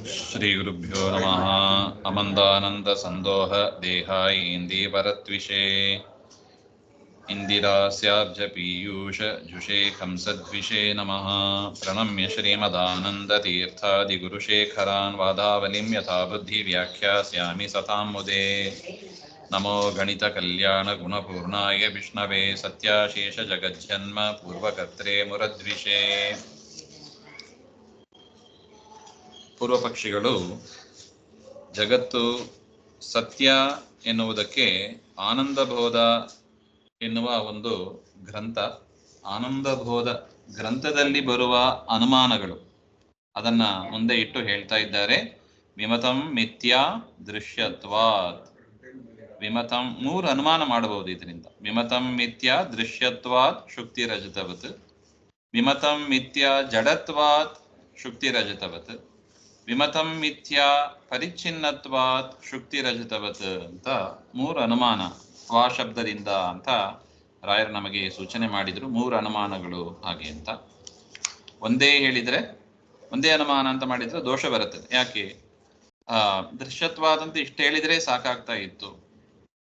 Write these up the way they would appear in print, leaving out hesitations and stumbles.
श्रीगुरुभ्यो नमः। अमन्दानन्दसन्दोह देहायीन्दीवरत्विषे इन्दिरास्याब्जपीयूष जुषे कंसद्विषे नमः। प्रणम्य श्रीमदानन्दतीर्थादिगुरुशेखरान् वादावलिं यथा बुद्धिव्याख्यास्यामि सतां मुदे। नमो गणितकल्याणगुणपूर्णाय विष्णवे सत्याशेषजगज्जन्म पूर्वकर्त्रे मुरद्विषे। ಪೂರ್ವಪಕ್ಷಿಗಳು ಜಗತ್ತು ಸತ್ಯ ಎನ್ನುವುದಕ್ಕೆ ಆನಂದಬೋಧ ಎನ್ನುವ ಒಂದು ಗ್ರಂಥ, ಆನಂದಬೋಧ ಗ್ರಂಥದಲ್ಲಿ ಬರುವ ಅನುಮಾನಗಳು ಅದನ್ನ ಮುಂದೆ ಇಟ್ಟು ಹೇಳ್ತಾ ಇದ್ದಾರೆ. ವಿಮತಂ ಮಿಥ್ಯಾ ದೃಶ್ಯತ್ವಾತ್. ವಿಮತಂ ಮೂರು ಅನುಮಾನ ಮಾಡಬಹುದು ಇದರಿಂದ. ವಿಮತಂ ಮಿಥ್ಯಾ ದೃಶ್ಯತ್ವಾತ್ ಶುಕ್ತಿರಜತವತ್, ವಿಮತಂ ಮಿಥ್ಯಾ ಜಡತ್ವಾತ್ ಶುಕ್ತಿರಜತವತ್, ವಿಮತಂ ಮಿಥ್ಯಾ ಪರಿಚ್ಛಿನ್ನತ್ವಾತ್ ಶುಕ್ತಿರಜತವತ್ ಅಂತ ಮೂರು ಅನುಮಾನ ವಾ ಶಬ್ದದಿಂದ ಅಂತ ರಾಯರು ನಮಗೆ ಸೂಚನೆ ಮಾಡಿದ್ರು. ಮೂರು ಅನುಮಾನಗಳು ಹಾಗೆ ಅಂತ. ಒಂದೇ ಹೇಳಿದ್ರೆ, ಒಂದೇ ಅನುಮಾನ ಅಂತ ಮಾಡಿದ್ರೆ ದೋಷ ಬರುತ್ತದೆ. ಯಾಕೆ? ದೃಶ್ಯತ್ವಾದಂತ ಇಷ್ಟು ಹೇಳಿದ್ರೆ ಸಾಕಾಗ್ತಾ ಇತ್ತು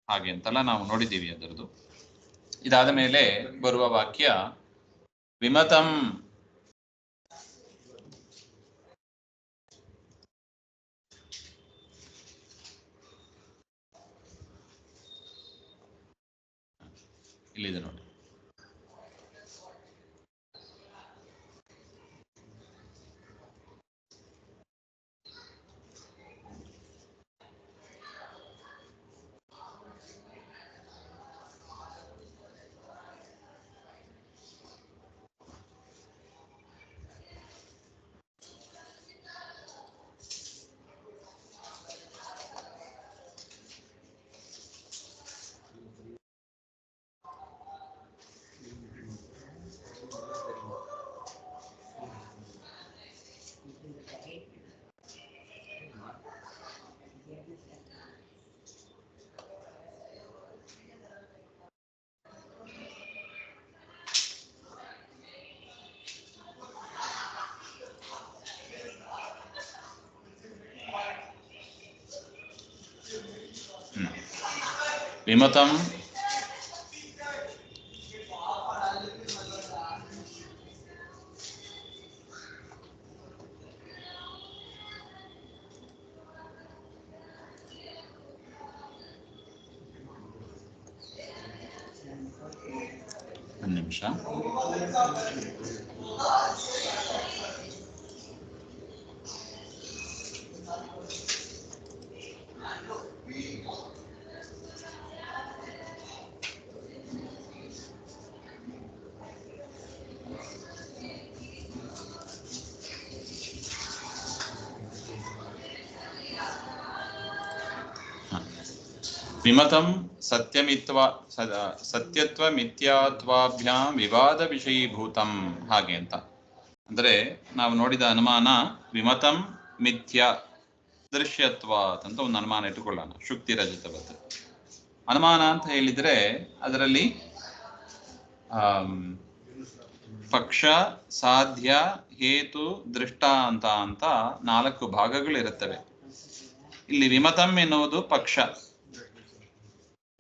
ಹಾಗೆ ಅಂತೆಲ್ಲ ನಾವು ನೋಡಿದ್ದೀವಿ ಅದರದ್ದು. ಇದಾದ ಮೇಲೆ ಬರುವ ವಾಕ್ಯ ವಿಮತಂ. ಇಲ್ಲಿದೆ ನೋಡಿ. ವಿಮತಂ ಒಂದು ನಿಮಿಷ. ವಿಮತಂ ಸತ್ಯತ್ವ ಮಿಥ್ಯಾತ್ವಾಭ್ಯಾಂ ವಿವಾದ ವಿಷಯೀಭೂತಂ ಹಾಗೆ ಅಂತ. ಅಂದ್ರೆ ನಾವು ನೋಡಿದ ಅನುಮಾನ ವಿಮತಂ ಮಿಥ್ಯಾ ದೃಶ್ಯತ್ವಾತ್ ಅಂತ ಒಂದು ಅನುಮಾನ ಇಟ್ಟುಕೊಳ್ಳೋಣ. ಶುಕ್ತಿ ರಜತವತ್ ಅನುಮಾನ ಅಂತ ಹೇಳಿದ್ರೆ ಅದರಲ್ಲಿ ಪಕ್ಷ, ಸಾಧ್ಯ, ಹೇತು, ದೃಷ್ಟಾಂತ ಅಂತ 4 ಭಾಗಗಳಿರುತ್ತವೆ. ಇಲ್ಲಿ ವಿಮತಂ ಎನ್ನುವುದು ಪಕ್ಷ.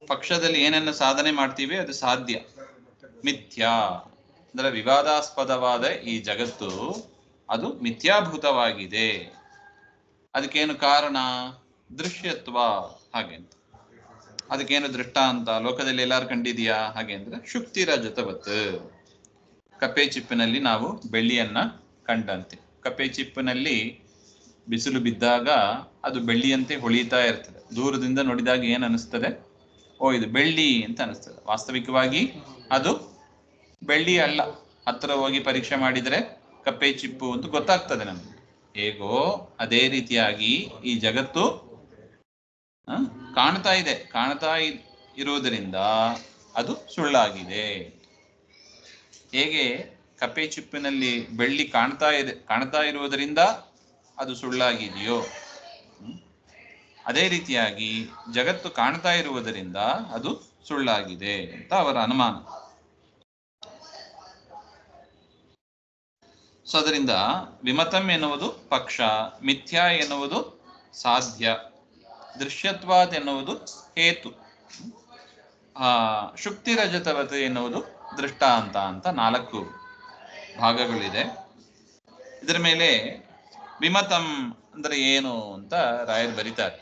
ಪಕ್ಷದಲ್ಲಿ ಏನನ್ನು ಸಾಧನೆ ಮಾಡ್ತೀವಿ ಅದು ಸಾಧ್ಯ. ಮಿಥ್ಯಾ ಅಂದ್ರೆ ವಿವಾದಾಸ್ಪದವಾದ ಈ ಜಗತ್ತು ಅದು ಮಿಥ್ಯಾಭೂತವಾಗಿದೆ. ಅದಕ್ಕೇನು ಕಾರಣ? ದೃಶ್ಯತ್ವ ಹಾಗೆ ಅಂತ. ಅದಕ್ಕೇನು ದೃಷ್ಟಾಂತ? ಲೋಕದಲ್ಲಿ ಎಲ್ಲಾರು ಕಂಡಿದೆಯಾ ಹಾಗೆ ಅಂದ್ರೆ ಶುಕ್ತಿ ರಜತವತ್. ಕಪ್ಪೆ ಚಿಪ್ಪಿನಲ್ಲಿ ನಾವು ಬೆಳ್ಳಿಯನ್ನ ಕಂಡಂತೆ. ಕಪ್ಪೆ ಚಿಪ್ಪಿನಲ್ಲಿ ಬಿಸಿಲು ಬಿದ್ದಾಗ ಅದು ಬೆಳ್ಳಿಯಂತೆ ಹೊಳಿತಾ ಇರ್ತದೆ. ದೂರದಿಂದ ನೋಡಿದಾಗ ಏನ್ ಅನಿಸ್ತದೆ? ಓ, ಇದು ಬೆಳ್ಳಿ ಅಂತ ಅನಿಸ್ತದೆ. ವಾಸ್ತವಿಕವಾಗಿ ಅದು ಬೆಳ್ಳಿ ಅಲ್ಲ. ಹತ್ರ ಹೋಗಿ ಪರೀಕ್ಷೆ ಮಾಡಿದ್ರೆ ಕಪ್ಪೆ ಚಿಪ್ಪು ಅಂತ ಗೊತ್ತಾಗ್ತದೆ ನಮ್ಗೆ. ಹೇಗೋ ಅದೇ ರೀತಿಯಾಗಿ ಈ ಜಗತ್ತು ಕಾಣ್ತಾ ಇರುವುದರಿಂದ ಅದು ಸುಳ್ಳಾಗಿದೆ. ಹೇಗೆ ಕಪ್ಪೆ ಚಿಪ್ಪಿನಲ್ಲಿ ಬೆಳ್ಳಿ ಕಾಣ್ತಾ ಇರುವುದರಿಂದ ಅದು ಸುಳ್ಳಾಗಿದೆಯೋ, ಅದೇ ರೀತಿಯಾಗಿ ಜಗತ್ತು ಕಾಣ್ತಾ ಇರುವುದರಿಂದ ಅದು ಸುಳ್ಳಾಗಿದೆ ಅಂತ ಅವರ ಅನುಮಾನ. ಸೊ ಅದರಿಂದ ವಿಮತಂ ಎನ್ನುವುದು ಪಕ್ಷ, ಮಿಥ್ಯಾ ಎನ್ನುವುದು ಸಾಧ್ಯ, ದೃಶ್ಯತ್ವಾದ್ ಎನ್ನುವುದು ಹೇತು, ಶುಕ್ತಿ ರಜತವತ್ ಎನ್ನುವುದು ದೃಷ್ಟಾಂತ ಅಂತ 4 ಭಾಗಗಳಿದೆ. ಇದರ ಮೇಲೆ ವಿಮತಂ ಅಂದ್ರೆ ಏನು ಅಂತ ರಾಯರು ಬರೀತಾರೆ.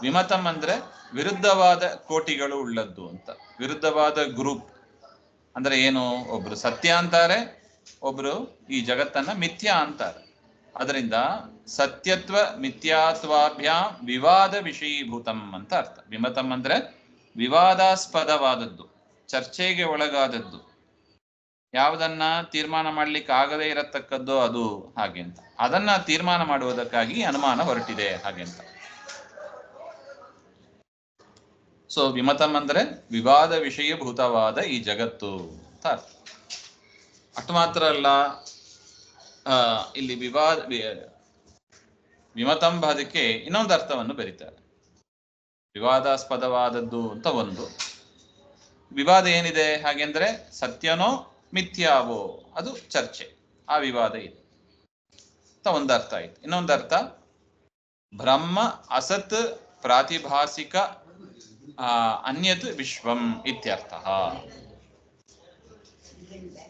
ವಿಮತಂ ಅಂದ್ರೆ ವಿರುದ್ಧವಾದ ಕೋಟಿಗಳು ಉಳ್ಳದ್ದು ಅಂತ. ವಿರುದ್ಧವಾದ ಗ್ರೂಪ್ ಅಂದ್ರೆ ಏನು? ಒಬ್ರು ಸತ್ಯ ಅಂತಾರೆ, ಒಬ್ರು ಈ ಜಗತ್ತನ್ನ ಮಿಥ್ಯಾ ಅಂತಾರೆ. ಅದರಿಂದ ಸತ್ಯತ್ವ ಮಿಥ್ಯಾತ್ವಾಭ್ಯಾಂ ವಿವಾದ ವಿಷಯೀಭೂತಂ ಅಂತ ಅರ್ಥ. ವಿಮತಂ ಅಂದ್ರೆ ವಿವಾದಾಸ್ಪದವಾದದ್ದು, ಚರ್ಚೆಗೆ ಒಳಗಾದದ್ದು, ಯಾವುದನ್ನ ತೀರ್ಮಾನ ಮಾಡ್ಲಿಕ್ಕೆ ಆಗದೇ ಇರತಕ್ಕದ್ದು ಅದು ಹಾಗೆ ಅಂತ. ಅದನ್ನ ತೀರ್ಮಾನ ಮಾಡುವುದಕ್ಕಾಗಿ ಅನುಮಾನ ಹೊರಟಿದೆ ಹಾಗೆ ಅಂತ. ಸೊ ವಿಮತಂ ಅಂದ್ರೆ ವಿವಾದ ವಿಷಯಭೂತವಾದ ಈ ಜಗತ್ತು ಅಂತ ಅರ್ಥ. ಅಷ್ಟು ಮಾತ್ರ ಅಲ್ಲ, ಇಲ್ಲಿ ವಿಮತಂ ಭಾಗಕ್ಕೆ ಇನ್ನೊಂದು ಅರ್ಥವನ್ನು ಬರೀತಾರೆ. ವಿವಾದಾಸ್ಪದವಾದದ್ದು ಅಂತ ಒಂದು. ವಿವಾದ ಏನಿದೆ ಹಾಗೆಂದ್ರೆ ಸತ್ಯನೋ ಮಿಥ್ಯಾವೋ ಅದು ಚರ್ಚೆ, ಆ ವಿವಾದ ಇದೆ ಅಂತ ಒಂದು ಅರ್ಥ ಆಯ್ತು. ಇನ್ನೊಂದು ಅರ್ಥ ಬ್ರಹ್ಮ ಅಸತ್ ಪ್ರಾತಿಭಾಸಿಕ ಅನ್ಯತ್ ವಿಶ್ವಂ ಇತ್ಯರ್ಥ.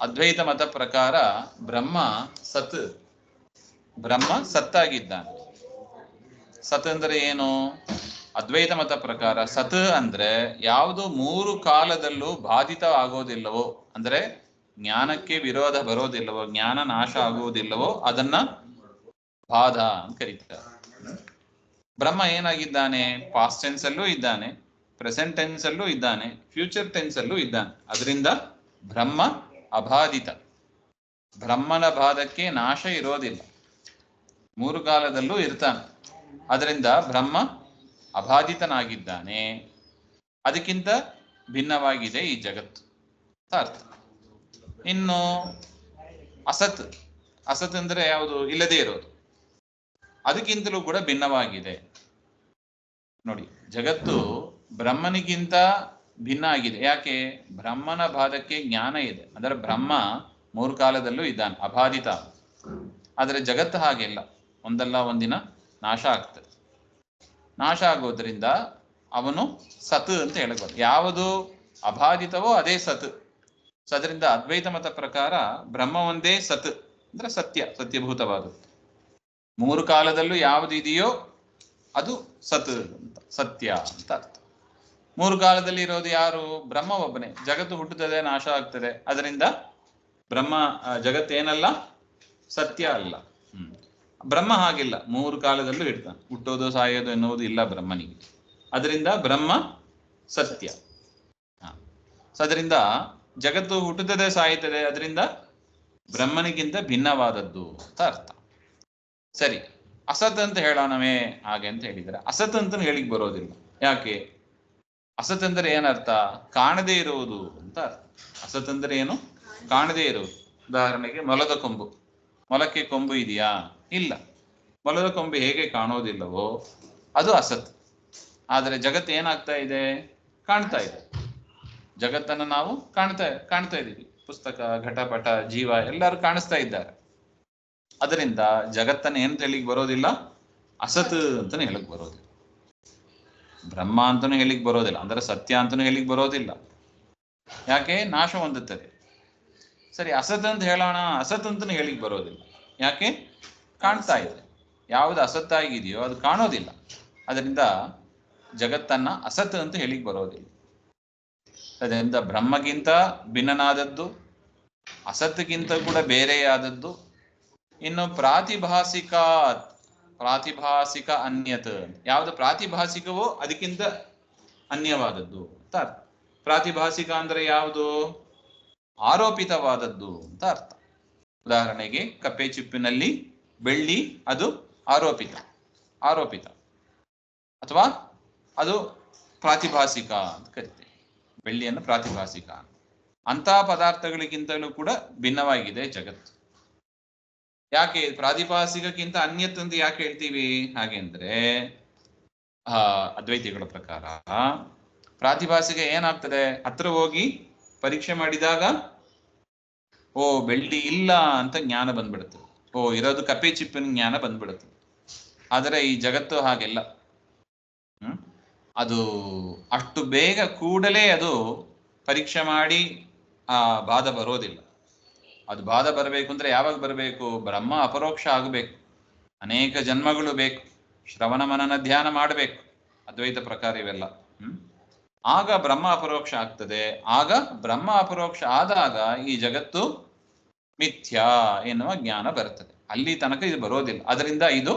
ಅದ್ವೈತ ಮತ ಪ್ರಕಾರ ಬ್ರಹ್ಮ ಸತ್ತಾಗಿದ್ದಾನೆ. ಸತ್ ಅಂದ್ರೆ ಏನು? ಅದ್ವೈತ ಮತ ಪ್ರಕಾರ ಸತ್ ಅಂದ್ರೆ ಯಾವುದು 3 ಕಾಲದಲ್ಲೂ ಬಾಧಿತ ಆಗೋದಿಲ್ಲವೋ, ಅಂದ್ರೆ ಜ್ಞಾನಕ್ಕೆ ವಿರೋಧ ಬರೋದಿಲ್ಲವೋ, ಜ್ಞಾನ ನಾಶ ಆಗುವುದಿಲ್ಲವೋ ಅದನ್ನ ಬಾಧ ಅಂತ ಕರೀತಾರೆ. ಬ್ರಹ್ಮ ಏನಾಗಿದ್ದಾನೆ? ಪಾಸ್ಟ್ ಟೆನ್ಸ್ ಅಲ್ಲೂ ಇದ್ದಾನೆ, ಪ್ರೆಸೆಂಟ್ ಟೆನ್ಸ್ ಅಲ್ಲೂ ಇದ್ದಾನೆ, ಫ್ಯೂಚರ್ ಟೆನ್ಸ್ ಅಲ್ಲೂ ಇದ್ದಾನೆ. ಅದರಿಂದ ಬ್ರಹ್ಮ ಅಬಾಧಿತ. ಬ್ರಹ್ಮನ ಬಾಧಕ್ಕೆ ನಾಶ ಇರೋದಿಲ್ಲ, 3 ಕಾಲದಲ್ಲೂ ಇರ್ತಾನೆ. ಅದರಿಂದ ಬ್ರಹ್ಮ ಅಬಾಧಿತನಾಗಿದ್ದಾನೆ. ಅದಕ್ಕಿಂತ ಭಿನ್ನವಾಗಿದೆ ಈ ಜಗತ್ತು ಅರ್ಥ. ಇನ್ನು ಅಸತ್ ಅಂದ್ರೆ ಯಾವುದು? ಇಲ್ಲದೆ ಇರೋದು. ಅದಕ್ಕಿಂತಲೂ ಕೂಡ ಭಿನ್ನವಾಗಿದೆ. ನೋಡಿ, ಜಗತ್ತು ಬ್ರಹ್ಮನಿಗಿಂತ ಭಿನ್ನ ಆಗಿದೆ. ಯಾಕೆ? ಬ್ರಹ್ಮನ ಬಾಧಕ್ಕೆ ಜ್ಞಾನ ಇದೆ, ಅಂದರೆ ಬ್ರಹ್ಮ 3 ಕಾಲದಲ್ಲೂ ಇದ್ದಾನೆ, ಅಬಾಧಿತ. ಆದರೆ ಜಗತ್ತು ಹಾಗೆಲ್ಲ, ಒಂದಲ್ಲ ಒಂದಿನ ನಾಶ ಆಗ್ತದೆ. ನಾಶ ಆಗೋದ್ರಿಂದ ಅವನು ಸತ್ ಅಂತ ಹೇಳಬಹುದು. ಯಾವುದು ಅಬಾಧಿತವೋ ಅದೇ ಸತ್. ಸೊ ಅದರಿಂದ ಅದ್ವೈತ ಮತ ಪ್ರಕಾರ ಬ್ರಹ್ಮ ಒಂದೇ ಸತ್, ಅಂದ್ರೆ ಸತ್ಯಭೂತವಾದದ್ದು. 3 ಕಾಲದಲ್ಲೂ ಯಾವುದು ಇದೆಯೋ ಅದು ಸತ್ ಅಂತ, ಸತ್ಯ ಅಂತ ಅರ್ಥ. 3 ಕಾಲದಲ್ಲಿ ಇರೋದು ಯಾರು? ಬ್ರಹ್ಮ ಒಬ್ಬನೇ. ಜಗತ್ತು ಹುಟ್ಟುತ್ತದೆ, ನಾಶ ಆಗ್ತದೆ. ಅದರಿಂದ ಬ್ರಹ್ಮ ಜಗತ್ತೇನಲ್ಲ, ಸತ್ಯ ಅಲ್ಲ. ಬ್ರಹ್ಮ ಹಾಗಿಲ್ಲ, 3 ಕಾಲದಲ್ಲೂ ಇರ್ತಾನೆ. ಹುಟ್ಟೋದು ಸಾಯೋದು ಎನ್ನುವುದು ಇಲ್ಲ ಬ್ರಹ್ಮನಿಗೆ. ಅದರಿಂದ ಬ್ರಹ್ಮ ಸತ್ಯ. ಸೊ ಅದರಿಂದ ಜಗತ್ತು ಹುಟ್ಟುತ್ತದೆ, ಸಾಯುತ್ತದೆ. ಅದರಿಂದ ಬ್ರಹ್ಮನಿಗಿಂತ ಭಿನ್ನವಾದದ್ದು ಅಂತ ಅರ್ಥ. ಸರಿ, ಅಸತ್ ಅಂತ ಹೇಳೋಣವೇ ಹಾಗೆ ಅಂತ ಹೇಳಿದರೆ, ಅಸತ್ ಅಂತ ಹೇಳಿಕ್ ಬರೋದಿಲ್ಲ. ಯಾಕೆ? ಅಸತ್ ಅಂದರೆ ಏನರ್ಥ? ಕಾಣದೇ ಇರುವುದು ಅಂತ ಅರ್ಥ. ಅಸತ್ ಅಂದರೆ ಏನು? ಕಾಣದೇ ಇರುವುದು. ಉದಾಹರಣೆಗೆ ಮೊಲದ ಕೊಂಬು. ಮೊಲಕ್ಕೆ ಕೊಂಬು ಇದೆಯಾ? ಇಲ್ಲ. ಮೊಲದ ಕೊಂಬು ಹೇಗೆ ಕಾಣೋದಿಲ್ಲವೋ ಅದು ಅಸತ್. ಆದರೆ ಜಗತ್ತು ಏನಾಗ್ತಾ ಇದೆ? ಕಾಣ್ತಾ ಇದೆ. ಜಗತ್ತನ್ನು ನಾವು ಕಾಣ್ತಾ ಇದ್ದೀವಿ. ಪುಸ್ತಕ, ಘಟಪಟ, ಜೀವ ಎಲ್ಲರೂ ಕಾಣಿಸ್ತಾ ಇದ್ದಾರೆ. ಅದರಿಂದ ಜಗತ್ತನ್ನು ಏನು ಹೇಳಿಕ್ ಬರೋದಿಲ್ಲ, ಅಸತ್ ಅಂತಾನೆ ಹೇಳಿಕ್ ಬರೋದಿಲ್ಲ. ಬ್ರಹ್ಮ ಅಂತಾನು ಹೇಳಿಕ್ ಬರೋದಿಲ್ಲ, ಅಂದ್ರೆ ಸತ್ಯ ಅಂತಾನು ಹೇಳಿಕ್ ಬರೋದಿಲ್ಲ. ಯಾಕೆ? ನಾಶ ಹೊಂದುತ್ತದೆ. ಸರಿ, ಅಸತ್ ಅಂತ ಹೇಳೋಣ, ಅಸತ್ ಅಂತಾನು ಹೇಳಿಕ್ ಬರೋದಿಲ್ಲ. ಯಾಕೆ? ಕಾಣ್ತಾ ಇದೆ. ಯಾವುದು ಅಸತ್ತಾಗಿದೆಯೋ ಅದು ಕಾಣೋದಿಲ್ಲ. ಅದರಿಂದ ಜಗತ್ತನ್ನ ಅಸತ್ ಅಂತ ಹೇಳಿಕ್ ಬರೋದಿಲ್ಲ. ಅದರಿಂದ ಬ್ರಹ್ಮಗಿಂತ ಭಿನ್ನನಾದದ್ದು, ಅಸತ್ಗಿಂತ ಕೂಡ ಬೇರೆಯಾದದ್ದು. ಇನ್ನು ಪ್ರಾತಿಭಾಸಿಕ ಅನ್ಯತ್, ಯಾವುದು ಪ್ರಾತಿಭಾಸಿಕವೋ ಅದಕ್ಕಿಂತ ಅನ್ಯವಾದದ್ದು ಅಂತ ಅರ್ಥ. ಪ್ರಾತಿಭಾಸಿಕ ಅಂದ್ರೆ ಯಾವುದು? ಆರೋಪಿತವಾದದ್ದು ಅಂತ ಅರ್ಥ. ಉದಾಹರಣೆಗೆ ಕಪ್ಪೆ ಚಿಪ್ಪಿನಲ್ಲಿ ಬೆಳ್ಳಿ, ಅದು ಆರೋಪಿತ ಅಥವಾ ಅದು ಪ್ರಾತಿಭಾಸಿಕ ಅಂತ ಕರಿತೇವೆ. ಬೆಳ್ಳಿಯನ್ನು ಪ್ರಾತಿಭಾಸಿಕ. ಅಂತಹ ಪದಾರ್ಥಗಳಿಗಿಂತಲೂ ಕೂಡ ಭಿನ್ನವಾಗಿದೆ ಜಗತ್ತು. ಯಾಕೆ ಪ್ರಾತಿಭಾಸಿಕಕ್ಕಿಂತ ಅನ್ಯತ್ ಅಂತ ಯಾಕೆ ಹೇಳ್ತೀವಿ? ಹಾಗೆಂದ್ರೆ ಅದ್ವೈತಿಗಳ ಪ್ರಕಾರ ಪ್ರಾತಿಭಾಸಿಕ ಏನಾಗ್ತದೆ? ಹತ್ರ ಹೋಗಿ ಪರೀಕ್ಷೆ ಮಾಡಿದಾಗ ಓ ಬೆಳ್ಳಿ ಇಲ್ಲ ಅಂತ ಜ್ಞಾನ ಬಂದ್ಬಿಡುತ್ತೆ. ಓ ಇರೋದು ಕಪ್ಪೆ ಚಿಪ್ಪಿನ ಜ್ಞಾನ ಬಂದ್ಬಿಡುತ್ತೆ. ಆದರೆ ಈ ಜಗತ್ತು ಹಾಗೆಲ್ಲ. ಅದು ಅಷ್ಟು ಬೇಗ ಕೂಡಲೇ ಅದು ಪರೀಕ್ಷೆ ಮಾಡಿ ಆ ಬಾಧ ಬರೋದಿಲ್ಲ. ಅದು ಬಾಧ ಬರಬೇಕು ಅಂದ್ರೆ ಯಾವಾಗ ಬರಬೇಕು? ಬ್ರಹ್ಮ ಅಪರೋಕ್ಷ ಆಗಬೇಕು, ಅನೇಕ ಜನ್ಮಗಳು ಬೇಕು, ಶ್ರವಣ ಮನನ ಧ್ಯಾನ ಮಾಡಬೇಕು, ಅದ್ವೈತ ಪ್ರಕಾರ ಇವೆಲ್ಲ. ಆಗ ಬ್ರಹ್ಮ ಅಪರೋಕ್ಷ ಆಗ್ತದೆ. ಆಗ ಬ್ರಹ್ಮ ಅಪರೋಕ್ಷ ಆದಾಗ ಈ ಜಗತ್ತು ಮಿಥ್ಯಾ ಎನ್ನುವ ಜ್ಞಾನ ಬರ್ತದೆ. ಅಲ್ಲಿ ತನಕ ಇದು ಬರೋದಿಲ್ಲ. ಅದರಿಂದ ಇದು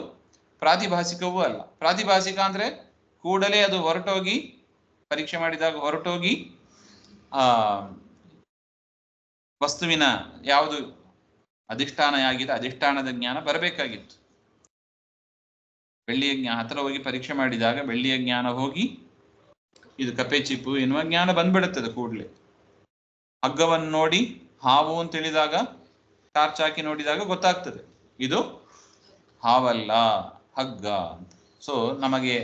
ಪ್ರಾತಿಭಾಸಿಕವೂ ಅಲ್ಲ. ಪ್ರಾತಿಭಾಸಿಕ ಅಂದ್ರೆ ಕೂಡಲೇ ಅದು ಹೊರಟೋಗಿ, ಪರೀಕ್ಷೆ ಮಾಡಿದಾಗ ಹೊರಟೋಗಿ ಆ ವಸ್ತುವಿನ ಯಾವುದು ಅಧಿಷ್ಠಾನ ಆಗಿದೆ ಅಧಿಷ್ಠಾನದ ಜ್ಞಾನ ಬರಬೇಕಾಗಿತ್ತು. ಬೆಳ್ಳಿಯ ಜ್ಞಾನ ಹತ್ರ ಹೋಗಿ ಪರೀಕ್ಷೆ ಮಾಡಿದಾಗ ಬೆಳ್ಳಿಯ ಜ್ಞಾನ ಹೋಗಿ ಇದು ಕಪ್ಪೆ ಚಿಪ್ಪು ಎನ್ನುವ ಜ್ಞಾನ ಬಂದ್ಬಿಡುತ್ತದೆ ಕೂಡಲೇ. ಹಗ್ಗವನ್ನು ನೋಡಿ ಹಾವು ಅಂತ ಹೇಳಿದಾಗ ಟಾರ್ಚ್ ಹಾಕಿ ನೋಡಿದಾಗ ಗೊತ್ತಾಗ್ತದೆ ಇದು ಹಾವಲ್ಲ ಹಗ್ಗ ಅಂತ. ಸೊ ನಮಗೆ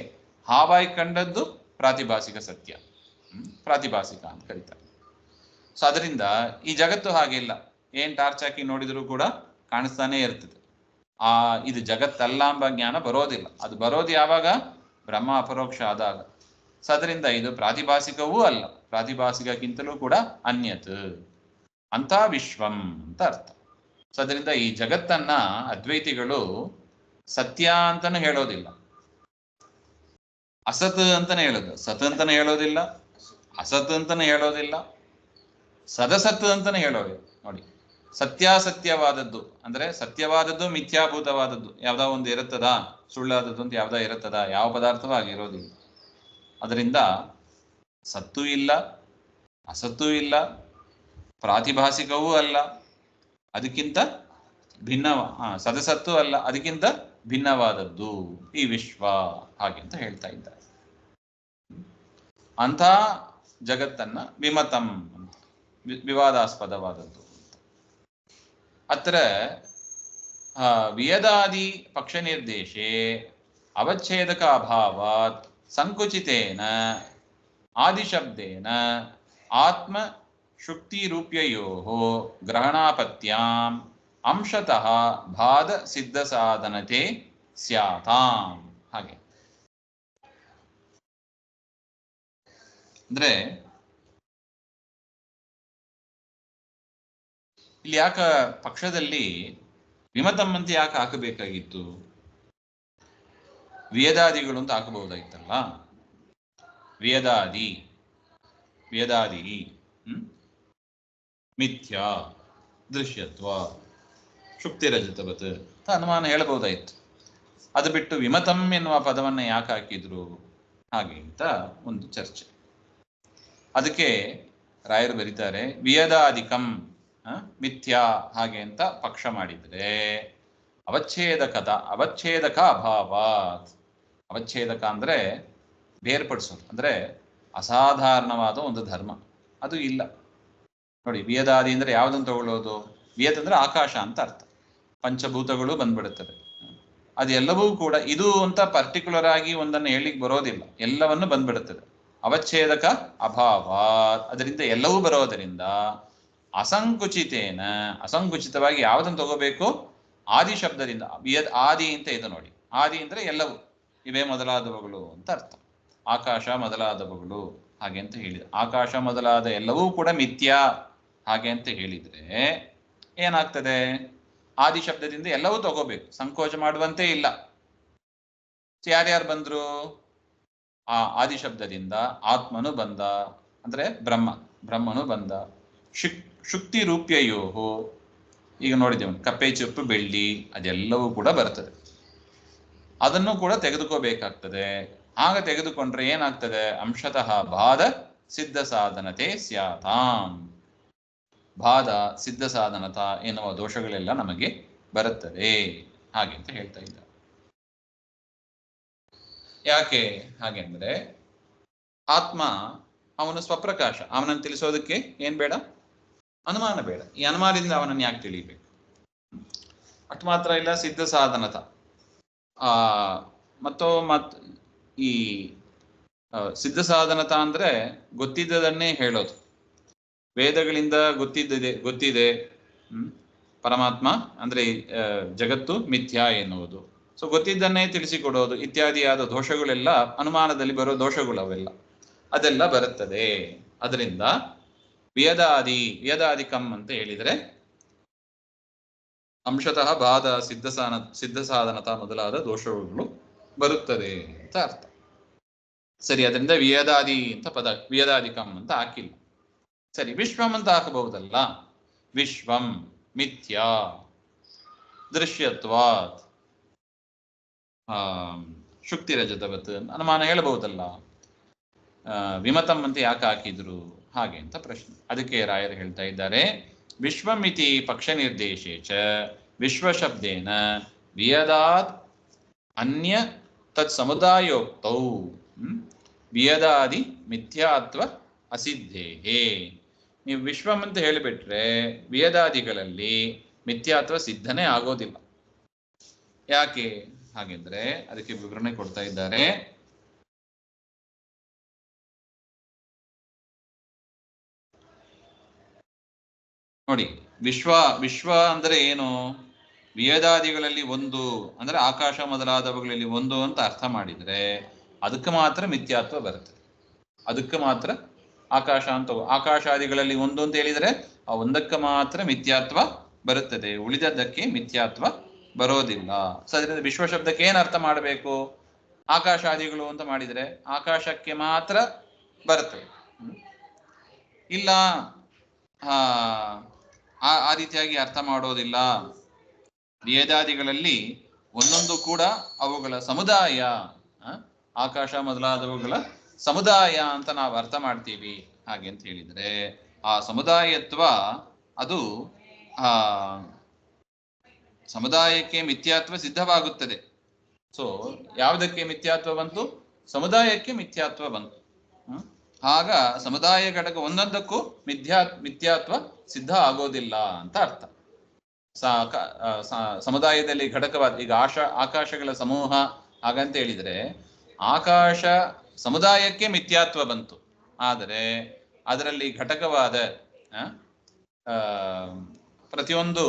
ಹಾವಾಯಿ ಕಂಡದ್ದು ಪ್ರಾತಿಭಾಸಿಕ ಸತ್ಯ, ಪ್ರಾತಿಭಾಸಿಕ ಅಂತ ಕರೀತಾರೆ. ಸೊ ಅದರಿಂದ ಈ ಜಗತ್ತು ಹಾಗೆಲ್ಲ, ಏನ್ ಟಾರ್ಚ್ ಹಾಕಿ ನೋಡಿದ್ರು ಕೂಡ ಕಾಣಿಸ್ತಾನೆ ಇರ್ತದೆ. ಇದು ಜಗತ್ತಲ್ಲ ಎಂಬ ಜ್ಞಾನ ಬರೋದಿಲ್ಲ. ಅದು ಬರೋದು ಯಾವಾಗ? ಬ್ರಹ್ಮ ಅಪರೋಕ್ಷ ಆದಾಗ. ಸೊ ಅದರಿಂದ ಇದು ಪ್ರಾತಿಭಾಸಿಕವೂ ಅಲ್ಲ, ಪ್ರಾತಿಭಾಸಿಕಕ್ಕಿಂತಲೂ ಕೂಡ ಅನ್ಯತ್ ಅಂತ ವಿಶ್ವಂ ಅಂತ ಅರ್ಥ. ಸೊ ಅದರಿಂದ ಈ ಜಗತ್ತನ್ನ ಅದ್ವೈತಿಗಳು ಸತ್ಯ ಅಂತಾನು ಹೇಳೋದಿಲ್ಲ, ಅಸತ್ ಅಂತಾನೆ ಹೇಳೋದು. ಸತ್ ಅಂತಾನೆ ಹೇಳೋದಿಲ್ಲ, ಅಸತ್ ಅಂತಾನೆ ಹೇಳೋದಿಲ್ಲ, ಸದಸತ್ ಅಂತಾನೆ ಹೇಳೋದಿಲ್ಲ. ನೋಡಿ, ಸತ್ಯಾಸತ್ಯವಾದದ್ದು ಅಂದ್ರೆ ಸತ್ಯವಾದದ್ದು ಮಿಥ್ಯಾಭೂತವಾದದ್ದು ಯಾವ್ದೋ ಒಂದು ಇರುತ್ತದಾ? ಸುಳ್ಳಾದದ್ದು ಅಂತ ಯಾವ್ದಾ ಇರುತ್ತದಾ? ಯಾವ ಪದಾರ್ಥವೂ ಆಗಿರೋದಿಲ್ಲ. ಅದರಿಂದ ಸತ್ತೂ ಇಲ್ಲ, ಅಸತ್ತೂ ಇಲ್ಲ, ಪ್ರಾತಿಭಾಸಿಕವೂ ಅಲ್ಲ, ಅದಕ್ಕಿಂತ ಭಿನ್ನ ಸದಸತ್ತೂ ಅಲ್ಲ, ಅದಕ್ಕಿಂತ ಭಿನ್ನವಾದದ್ದು ಈ ವಿಶ್ವ, ಹಾಗೆ ಅಂತ ಹೇಳ್ತಾ ಇದ್ದಾರೆ. ಅಂಥ ಜಗತ್ತನ್ನ ವಿಮತಂ ಅಂತ, ವಿವಾದಾಸ್ಪದವಾದದ್ದು ಅಂತ. ಅತ್ರ ವಿಯದಾದಿ ಪಕ್ಷ ನಿರ್ದೇಶೆ ಅವಚ್ಛೇದಕ ಅಭಾವಾತ್ ಸಂಕುಚಿತೇನ ಆದಿಶಬ್ದೇನ ಆತ್ಮ ಶುಕ್ತಿರೂಪ್ಯಯೋಃ ಗ್ರಹಣಾಪತ್ಯಾಂ ಅಂಶತಃ ಬಾಧ ಸಿದ್ಧ ಸಾಧನತೆ ಸ್ಯಾತಾಂ. ಹಾಗೆ ಅಂದ್ರೆ ಇಲ್ಲಿ ಯಾಕ ಪಕ್ಷದಲ್ಲಿ ವಿಮತಂ ಅಂತ ಯಾಕೆ ಹಾಕಬೇಕಾಗಿತ್ತು? ವೇದಾದಿಗಳು ಅಂತ ಹಾಕಬಹುದಾಗಿತ್ತಲ್ಲ. ವೇದಾದಿ ಮಿಥ್ಯಾ ದೃಶ್ಯತ್ವ ಶುಕ್ತಿರಜತವತ್ ಅಂತ ಅನುಮಾನ ಹೇಳಬಹುದಾಯಿತು. ಅದು ಬಿಟ್ಟು ವಿಮತಂ ಎನ್ನುವ ಪದವನ್ನು ಯಾಕೆ ಹಾಕಿದ್ರು ಹಾಗೆ ಅಂತ ಒಂದು ಚರ್ಚೆ. ಅದಕ್ಕೆ ರಾಯರು ಬರೀತಾರೆ, ವಿಯದಾದಿಕಂ ಮಿಥ್ಯಾ ಹಾಗೆ ಅಂತ ಪಕ್ಷ ಮಾಡಿದ್ರೆ ಅವಚ್ಛೇದಕ ಅಭಾವಾತ್. ಅವಚ್ಛೇದಕ ಅಂದ್ರೆ ಬೇರ್ಪಡಿಸೋದು, ಅಂದ್ರೆ ಅಸಾಧಾರಣವಾದ ಒಂದು ಧರ್ಮ ಅದು ಇಲ್ಲ. ನೋಡಿ, ವಿಯದಾದಿ ಅಂದ್ರೆ ಯಾವುದನ್ನು ತಗೊಳ್ಳೋದು? ವಿಯತ್ ಅಂದ್ರೆ ಆಕಾಶ ಅಂತ ಅರ್ಥ, ಪಂಚಭೂತಗಳು ಬಂದ್ಬಿಡುತ್ತದೆ. ಅದೆಲ್ಲವೂ ಕೂಡ ಇದು ಅಂತ ಪರ್ಟಿಕ್ಯುಲರ್ ಆಗಿ ಒಂದನ್ನು ಹೇಳಿಕ್ ಬರೋದಿಲ್ಲ, ಎಲ್ಲವನ್ನು ಬಂದ್ಬಿಡುತ್ತದೆ. ಅವಚ್ಛೇದಕ ಅಭಾವ, ಅದರಿಂದ ಎಲ್ಲವೂ ಬರೋದರಿಂದ ಅಸಂಕುಚಿತವಾಗಿ ಯಾವುದನ್ನು ತಗೋಬೇಕು? ಆದಿ ಶಬ್ದದಿಂದ. ಆದಿ ಅಂತ ಇದು ನೋಡಿ, ಆದಿ ಅಂದ್ರೆ ಎಲ್ಲವೂ, ಇವೇ ಮೊದಲಾದವುಗಳು ಅಂತ ಅರ್ಥ. ಆಕಾಶ ಮೊದಲಾದವುಗಳು ಹಾಗೆ ಅಂತ ಹೇಳಿದ, ಆಕಾಶ ಮೊದಲಾದ ಎಲ್ಲವೂ ಕೂಡ ಮಿಥ್ಯಾ ಹಾಗೆ ಅಂತ ಹೇಳಿದ್ರೆ ಏನಾಗ್ತದೆ? ಆದಿ ಶಬ್ದದಿಂದ ಎಲ್ಲವೂ ತಗೋಬೇಕು, ಸಂಕೋಚ ಮಾಡುವಂತೆ ಇಲ್ಲ. ಯಾರ್ಯಾರು ಬಂದ್ರು? ಆ ಆದಿ ಶಬ್ದದಿಂದ ಆತ್ಮನು ಬಂದ, ಅಂದ್ರೆ ಬ್ರಹ್ಮನು ಬಂದ. ಶುಕ್ತಿ ರೂಪ್ಯಯೋಹು, ಈಗ ನೋಡಿದ್ದೇವೆ, ಕಪ್ಪೆ ಚಿಪ್ಪು ಬೆಳ್ಳಿ ಅದೆಲ್ಲವೂ ಕೂಡ ಬರ್ತದೆ, ಅದನ್ನು ಕೂಡ ತೆಗೆದುಕೋಬೇಕಾಗ್ತದೆ. ಆಗ ತೆಗೆದುಕೊಂಡ್ರೆ ಏನಾಗ್ತದೆ? ಅಂಶತಃ ಬಾಧ ಸಿದ್ಧ ಸಾಧನತೆ ಸ್ಯಾತಾಂ. ಬಾಧ ಸಿದ್ಧ ಸಾಧನತ ಎನ್ನುವ ದೋಷಗಳೆಲ್ಲ ನಮಗೆ ಬರುತ್ತದೆ ಹಾಗೆ ಅಂತ ಹೇಳ್ತಾ ಇದ್ದ. ಯಾಕೆ ಹಾಗೆಂದ್ರೆ ಆತ್ಮ ಅವನು ಸ್ವಪ್ರಕಾಶ, ಅವನನ್ನು ತಿಳಿಸೋದಕ್ಕೆ ಏನ್ ಬೇಡ? ಅನುಮಾನ ಬೇಡ. ಈ ಅನುಮಾನದಿಂದ ಅವನನ್ನು ಯಾಕೆ ತಿಳಿಬೇಕು? ಅಷ್ಟು ಮಾತ್ರ ಇಲ್ಲ, ಸಿದ್ಧ ಸಾಧನತ ಈ ಸಿದ್ಧ ಸಾಧನತ ಅಂದ್ರೆ ಗೊತ್ತಿದ್ದದನ್ನೇ ಹೇಳೋದು. ವೇದಗಳಿಂದ ಗೊತ್ತಿದೆ, ಪರಮಾತ್ಮ ಅಂದ್ರೆ ಜಗತ್ತು ಮಿಥ್ಯಾ ಎನ್ನುವುದು. ಸೊ ಗೊತ್ತಿದ್ದನ್ನೇ ತಿಳಿಸಿಕೊಡೋದು ಇತ್ಯಾದಿಯಾದ ದೋಷಗಳೆಲ್ಲ ಅನುಮಾನದಲ್ಲಿ ಬರೋ ದೋಷಗಳು ಅವೆಲ್ಲ ಅದೆಲ್ಲ ಬರುತ್ತದೆ. ಅದರಿಂದ ವ್ಯದಾದಿಕಂ ಅಂತ ಹೇಳಿದರೆ ಅಂಶತಃ ಬಾಧ ಸಿದ್ಧ ಸಾಧನತ ಮೊದಲಾದ ದೋಷಗಳು ಬರುತ್ತದೆ ಅಂತ ಅರ್ಥ. ಸರಿ, ಅದರಿಂದ ವ್ಯದಾದಿ ಅಂತ ಪದ ವ್ಯದಾದಿಕಂ ಅಂತ ಹಾಕಿಲ್ಲ. ಸರಿ, ವಿಶ್ವಂ ಅಂತ ಹಾಕಬಹುದಲ್ಲ. ವಿಶ್ವಂ ಮಿಥ್ಯಾ ದೃಶ್ಯತ್ವಾತ್ ಶುಕ್ತಿರಜತವತ್ ಅನುಮಾನ ಹೇಳಬಹುದಲ್ಲ. ವಿಮತಂ ಅಂತ ಯಾಕೆ ಹಾಕಿದ್ರು ಹಾಗೆ ಅಂತ ಪ್ರಶ್ನೆ. ಅದಕ್ಕೆ ರಾಯರು ಹೇಳ್ತಾ ಇದ್ದಾರೆ, ವಿಶ್ವಮಿತಿ ಪಕ್ಷ ನಿರ್ದೇಶೇ ಚ ವಿಶ್ವಶಬ್ದೇನ ವಿಯದಾತ್ ಅನ್ಯ ತತ್ ಸಮುದಾಯೋಕ್ತೌ ವಿಯದಾದಿ ಮಿಥ್ಯಾತ್ವ ಅಸಿದ್ಧೇಹೇ. ನೀವು ವಿಶ್ವಂ ಅಂತ ಹೇಳಿಬಿಟ್ರೆ ವಿಯದಾದಿಗಳಲ್ಲಿ ಮಿಥ್ಯಾತ್ವ ಸಿದ್ಧನೇ ಆಗೋದಿಲ್ಲ. ಯಾಕೆ ಹಾಗೆಂದ್ರೆ ಅದಕ್ಕೆ ವಿವರಣೆ ಕೊಡ್ತಾ ಇದ್ದಾರೆ. ನೋಡಿ, ವಿಶ್ವ ಅಂದ್ರೆ ಏನು? ವಿಯದಾದಿಗಳಲ್ಲಿ ಒಂದು ಅಂದ್ರೆ ಆಕಾಶ ಮೊದಲಾದವುಗಳಲ್ಲಿ ಒಂದು ಅಂತ ಅರ್ಥ ಮಾಡಿದ್ರೆ ಅದಕ್ಕೆ ಮಾತ್ರ ಮಿಥ್ಯಾತ್ವ ಬರ್ತದೆ. ಅದಕ್ಕೆ ಮಾತ್ರ ಆಕಾಶ ಅಂತ, ಆಕಾಶಾದಿಗಳಲ್ಲಿ ಒಂದು ಅಂತ ಹೇಳಿದ್ರೆ ಆ ಒಂದಕ್ಕೆ ಮಾತ್ರ ಮಿಥ್ಯಾತ್ವ ಬರುತ್ತದೆ, ಉಳಿದದ್ದಕ್ಕೆ ಮಿಥ್ಯಾತ್ವ ಬರೋದಿಲ್ಲ. ಸೊ ಅದರಿಂದ ವಿಶ್ವ ಶಬ್ದಕ್ಕೆ ಏನು ಅರ್ಥ ಮಾಡಬೇಕು? ಆಕಾಶಾದಿಗಳು ಅಂತ ಮಾಡಿದ್ರೆ ಆಕಾಶಕ್ಕೆ ಮಾತ್ರ ಬರ್ತದೆ. ಇಲ್ಲ ಆ ರೀತಿಯಾಗಿ ಅರ್ಥ ಮಾಡೋದಿಲ್ಲ. ವೇದಾದಿಗಳಲ್ಲಿ ಒಂದೊಂದು ಕೂಡ ಅವುಗಳ ಸಮುದಾಯ, ಆಕಾಶ ಮೊದಲಾದವುಗಳ ಸಮುದಾಯ ಅಂತ ನಾವು ಅರ್ಥ ಮಾಡ್ತೀವಿ. ಹಾಗೆ ಅಂತ ಹೇಳಿದ್ರೆ ಆ ಸಮುದಾಯತ್ವ ಅದು ಸಮುದಾಯಕ್ಕೆ ಮಿಥ್ಯಾತ್ವ ಸಿದ್ಧವಾಗುತ್ತದೆ. ಸೊ ಯಾವುದಕ್ಕೆ ಮಿಥ್ಯಾತ್ವ ಬಂತು? ಸಮುದಾಯಕ್ಕೆ ಮಿಥ್ಯಾತ್ವ ಬಂತು. ಆಗ ಸಮುದಾಯ ಘಟಕ ಒಂದೊಂದಕ್ಕೂ ಮಿಥ್ಯಾತ್ವ ಸಿದ್ಧ ಆಗೋದಿಲ್ಲ ಅಂತ ಅರ್ಥ. ಸಮುದಾಯದಲ್ಲಿ ಘಟಕವಾದ ಈಗ ಆಕಾಶಗಳ ಸಮೂಹ ಹಾಗಂತ ಹೇಳಿದ್ರೆ ಆಕಾಶ ಸಮುದಾಯಕ್ಕೆ ಮಿಥ್ಯಾತ್ವ ಬಂತು. ಆದರೆ ಅದರಲ್ಲಿ ಘಟಕವಾದ ಪ್ರತಿಯೊಂದು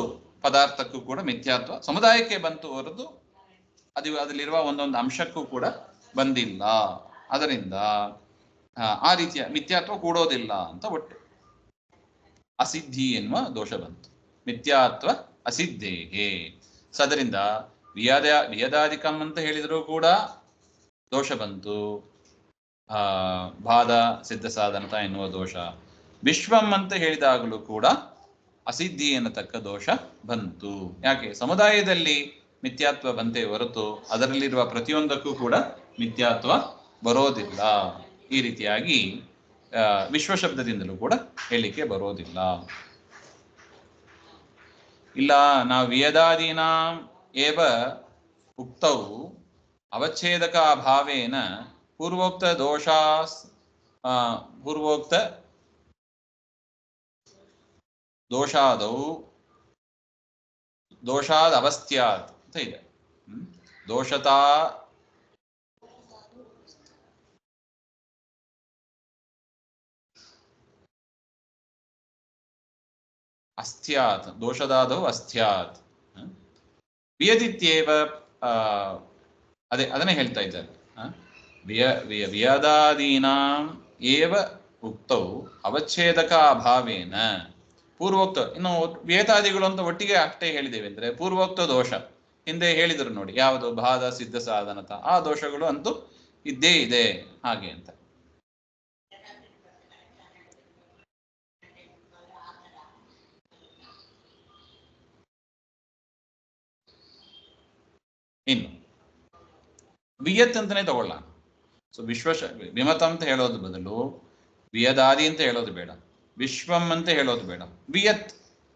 ಪದಾರ್ಥಕ್ಕೂ ಕೂಡ ಮಿಥ್ಯಾತ್ವ ಸಮುದಾಯಕ್ಕೆ ಬಂತು ಹೊರತು ಅದರಲ್ಲಿರುವ ಒಂದೊಂದು ಅಂಶಕ್ಕೂ ಕೂಡ ಬಂದಿಲ್ಲ. ಅದರಿಂದ ಆ ರೀತಿಯ ಮಿಥ್ಯಾತ್ವ ಕೂಡೋದಿಲ್ಲ ಅಂತ ಒಟ್ಟು ಅಸಿದ್ಧಿ ಎನ್ನುವ ದೋಷ ಬಂತು. ಮಿಥ್ಯಾತ್ವ ಅಸಿದ್ಧೇಹೇ. ಅದರಿಂದ ವಿಯದಾದಿಕಂ ಅಂತ ಹೇಳಿದರೂ ಕೂಡ ದೋಷ ಬಂತು, ಬಾಧ ಸಿದ್ಧ ಸಾಧನತ ಎನ್ನುವ ದೋಷ. ವಿಶ್ವಂ ಅಂತ ಹೇಳಿದಾಗಲೂ ಕೂಡ ಅಸಿದ್ಧಿ ಎನ್ನತಕ್ಕ ದೋಷ ಬಂತು. ಯಾಕೆ? ಸಮುದಾಯದಲ್ಲಿ ಮಿಥ್ಯಾತ್ವ ಬಂತೆ ಹೊರತು ಅದರಲ್ಲಿರುವ ಪ್ರತಿಯೊಂದಕ್ಕೂ ಕೂಡ ಮಿಥ್ಯಾತ್ವ ಬರೋದಿಲ್ಲ. ಈ ರೀತಿಯಾಗಿ ವಿಶ್ವ ಶಬ್ದದಿಂದಲೂ ಕೂಡ ಹೇಳಿಕೆ ಬರೋದಿಲ್ಲ. ಇಲ್ಲ, ನಾವು ವೇದಾದೀನ ಏವ ಉಕ್ತೌ ಅವಚ್ಛೇದಕ ಭಾವೇನ ಪೂರ್ವೋಕ್ತ ದೋಷಾದ್ ಅವಸ್ಥ್ಯಾತ್ ಅಂತ ಇದೆ. ದೋಷತಾ ಅಸ್ಥ್ಯಾತ್, ದೋಷದಾದೌ ಅಸ್ಥ್ಯಾತ್. ವಿಯದಿತ್ಯೇವ ಅದನ್ನೇ ಹೇಳ್ತಾ ಇದ್ದಾರೆ. ವ್ಯದಾದೀನಾಂ ಏವ ಉಕ್ತೌ ಅವಚ್ಛೇದಕ ಅಭಾವೇನ ಪೂರ್ವೋಕ್ತ. ಇನ್ನು ವೇದಾದಿಗಳು ಅಂತ ಒಟ್ಟಿಗೆ ಅಷ್ಟೇ ಹೇಳಿದ್ದೇವೆ ಅಂದ್ರೆ ಪೂರ್ವೋಕ್ತ ದೋಷ ಹಿಂದೆ ಹೇಳಿದರು ನೋಡಿ, ಯಾವುದು? ಬಾಧ ಸಿದ್ಧ ಸಾಧನತ. ಆ ದೋಷಗಳು ಅಂತೂ ಇದ್ದೇ ಇದೆ ಹಾಗೆ ಅಂತ. ಇನ್ನು ವಿಯತ್ ಅಂತಾನೆ ತಗೊಳ್ಳ. ಸೊ ವಿಮತ ಅಂತ ಹೇಳೋದು ಬದಲು ವಿಯದಾದಿ ಅಂತ ಹೇಳೋದು ಬೇಡ, ವಿಶ್ವಂ ಅಂತ ಹೇಳೋದು ಬೇಡ. ವಿಯತ್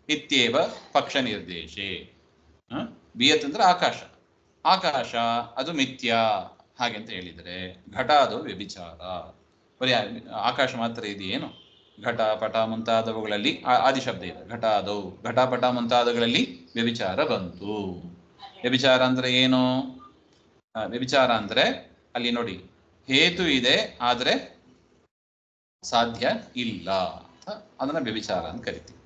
ಇತ್ಯೇವ ಪಕ್ಷ ನಿರ್ದೇಶೇ. ವಿಯತ್ ಅಂದ್ರೆ ಆಕಾಶ ಅದು ಮಿಥ್ಯಾ ಹಾಗೆ ಅಂತ ಹೇಳಿದರೆ ಘಟ ಅದು ವ್ಯಭಿಚಾರ. ಬರೀ ಆಕಾಶ ಮಾತ್ರ ಇದೆಯೇನು? ಘಟ ಪಟ ಮುಂತಾದವುಗಳಲ್ಲಿ ಆದಿಶಬ್ದ ಇದೆ. ಘಟಪಟ ಮುಂತಾದವುಗಳಲ್ಲಿ ವ್ಯಭಿಚಾರ ಬಂತು. ವ್ಯಭಿಚಾರ ಅಂದ್ರೆ ಏನು? ವ್ಯಭಿಚಾರ ಅಂದ್ರೆ ಅಲ್ಲಿ ನೋಡಿ, ಹೇತು ಇದೆ ಆದ್ರೆ ಸಾಧ್ಯ ಇಲ್ಲ, ಅದನ್ನ ವ್ಯಭಿಚಾರ ಅಂತ ಕರಿತೀವಿ.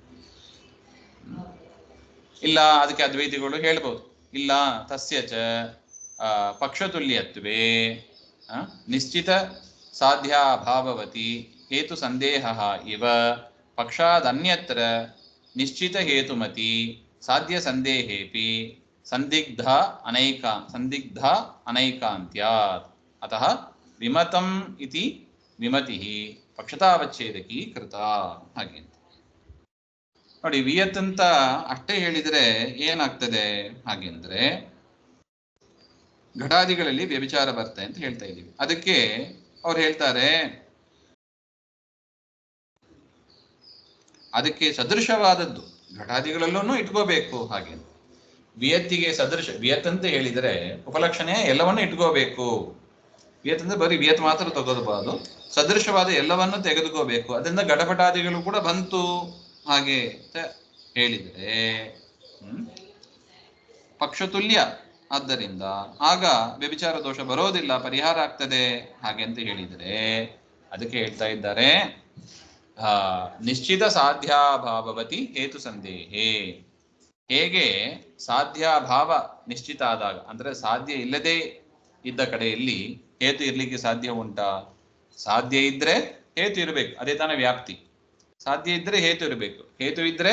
ಇಲ್ಲ ಅದಕ್ಕೆ ಅದ್ವೈತಿಗಳು ಹೇಳ್ಬೋದು, ಇಲ್ಲ ತಸ್ಯ ಚ ಪಕ್ಷತುಲ್ಯತ್ವೇ ನಿಶ್ಚಿತ ಸಾಧ್ಯಾಭಾವವತಿ ಹೇತು ಸಂದೇಹ ಇವ ಪಕ್ಷಾದನ್ಯತ್ರ ನಿಶ್ಚಿತ ಹೇತುಮತಿ ಸಾಧ್ಯ ಸಂದೇಹೇಪಿ ಸಂದಿಗ್ಧ ಅನೈಕಾಂತ್ಯಾತ್ ಅತಃ ವಿಮತಂ ಇತಿ ವಿಮತಿ ಪಕ್ಷತಾವಚ್ಛೇದಕಿ ಕೃತ. ಹಾಗೆ ನೋಡಿ, ವಿಯತ್ ಅಂತ ಅಷ್ಟೇ ಹೇಳಿದರೆ ಏನಾಗ್ತದೆ ಹಾಗೆಂದ್ರೆ ಘಟಾದಿಗಳಲ್ಲಿ ವ್ಯಭಿಚಾರ ಬರ್ತದೆ ಅಂತ ಹೇಳ್ತಾ ಇದ್ದೀವಿ. ಅದಕ್ಕೆ ಅವ್ರು ಹೇಳ್ತಾರೆ ಅದಕ್ಕೆ ಸದೃಶವಾದದ್ದು ಘಟಾದಿಗಳಲ್ಲೂ ಇಟ್ಕೋಬೇಕು. ಹಾಗೆ ವಿಯತ್ತಿಗೆ ಸದೃಶ, ವಿಯತ್ ಅಂತ ಹೇಳಿದರೆ ಉಪಲಕ್ಷಣೆ ಎಲ್ಲವನ್ನೂ ಇಟ್ಕೋಬೇಕು. ವಿಯತ್ ಅಂದ್ರೆ ಬರೀ ವಿಯತ್ ಮಾತ್ರ ತಗೋಬಾರ್ದು, ಸದೃಶವಾದ ಎಲ್ಲವನ್ನೂ ತೆಗೆದುಕೋಬೇಕು. ಅದರಿಂದ ಘಟಪಟಾದಿಗಳು ಕೂಡ ಬಂತು ಹಾಗೆ ಅಂತ ಹೇಳಿದರೆ ಪಕ್ಷತುಲ್ಯ, ಆದ್ದರಿಂದ ಆಗ ವ್ಯಭಿಚಾರ ದೋಷ ಬರೋದಿಲ್ಲ, ಪರಿಹಾರ ಆಗ್ತದೆ ಹಾಗೆ ಅಂತ ಹೇಳಿದರೆ ಅದಕ್ಕೆ ಹೇಳ್ತಾ ಇದ್ದಾರೆ ನಿಶ್ಚಿತ ಸಾಧ್ಯಾಭಾವವತಿ ಹೇತು ಸಂದೇಹೇ. ಹೇಗೆ ಸಾಧ್ಯಾಭಾವ ನಿಶ್ಚಿತ ಆದಾಗ, ಅಂದ್ರೆ ಸಾಧ್ಯ ಇಲ್ಲದೆ ಇದ್ದ ಕಡೆಯಲ್ಲಿ ಹೇತು ಇರ್ಲಿಕ್ಕೆ ಸಾಧ್ಯ ಉಂಟಾ? ಸಾಧ್ಯ ಇದ್ರೆ ಹೇತು ಇರಬೇಕು, ಅದೇ ತಾನೇ ವ್ಯಾಪ್ತಿ. ಸಾಧ್ಯ ಇದ್ರೆ ಹೇತು ಇರಬೇಕು, ಹೇತು ಇದ್ರೆ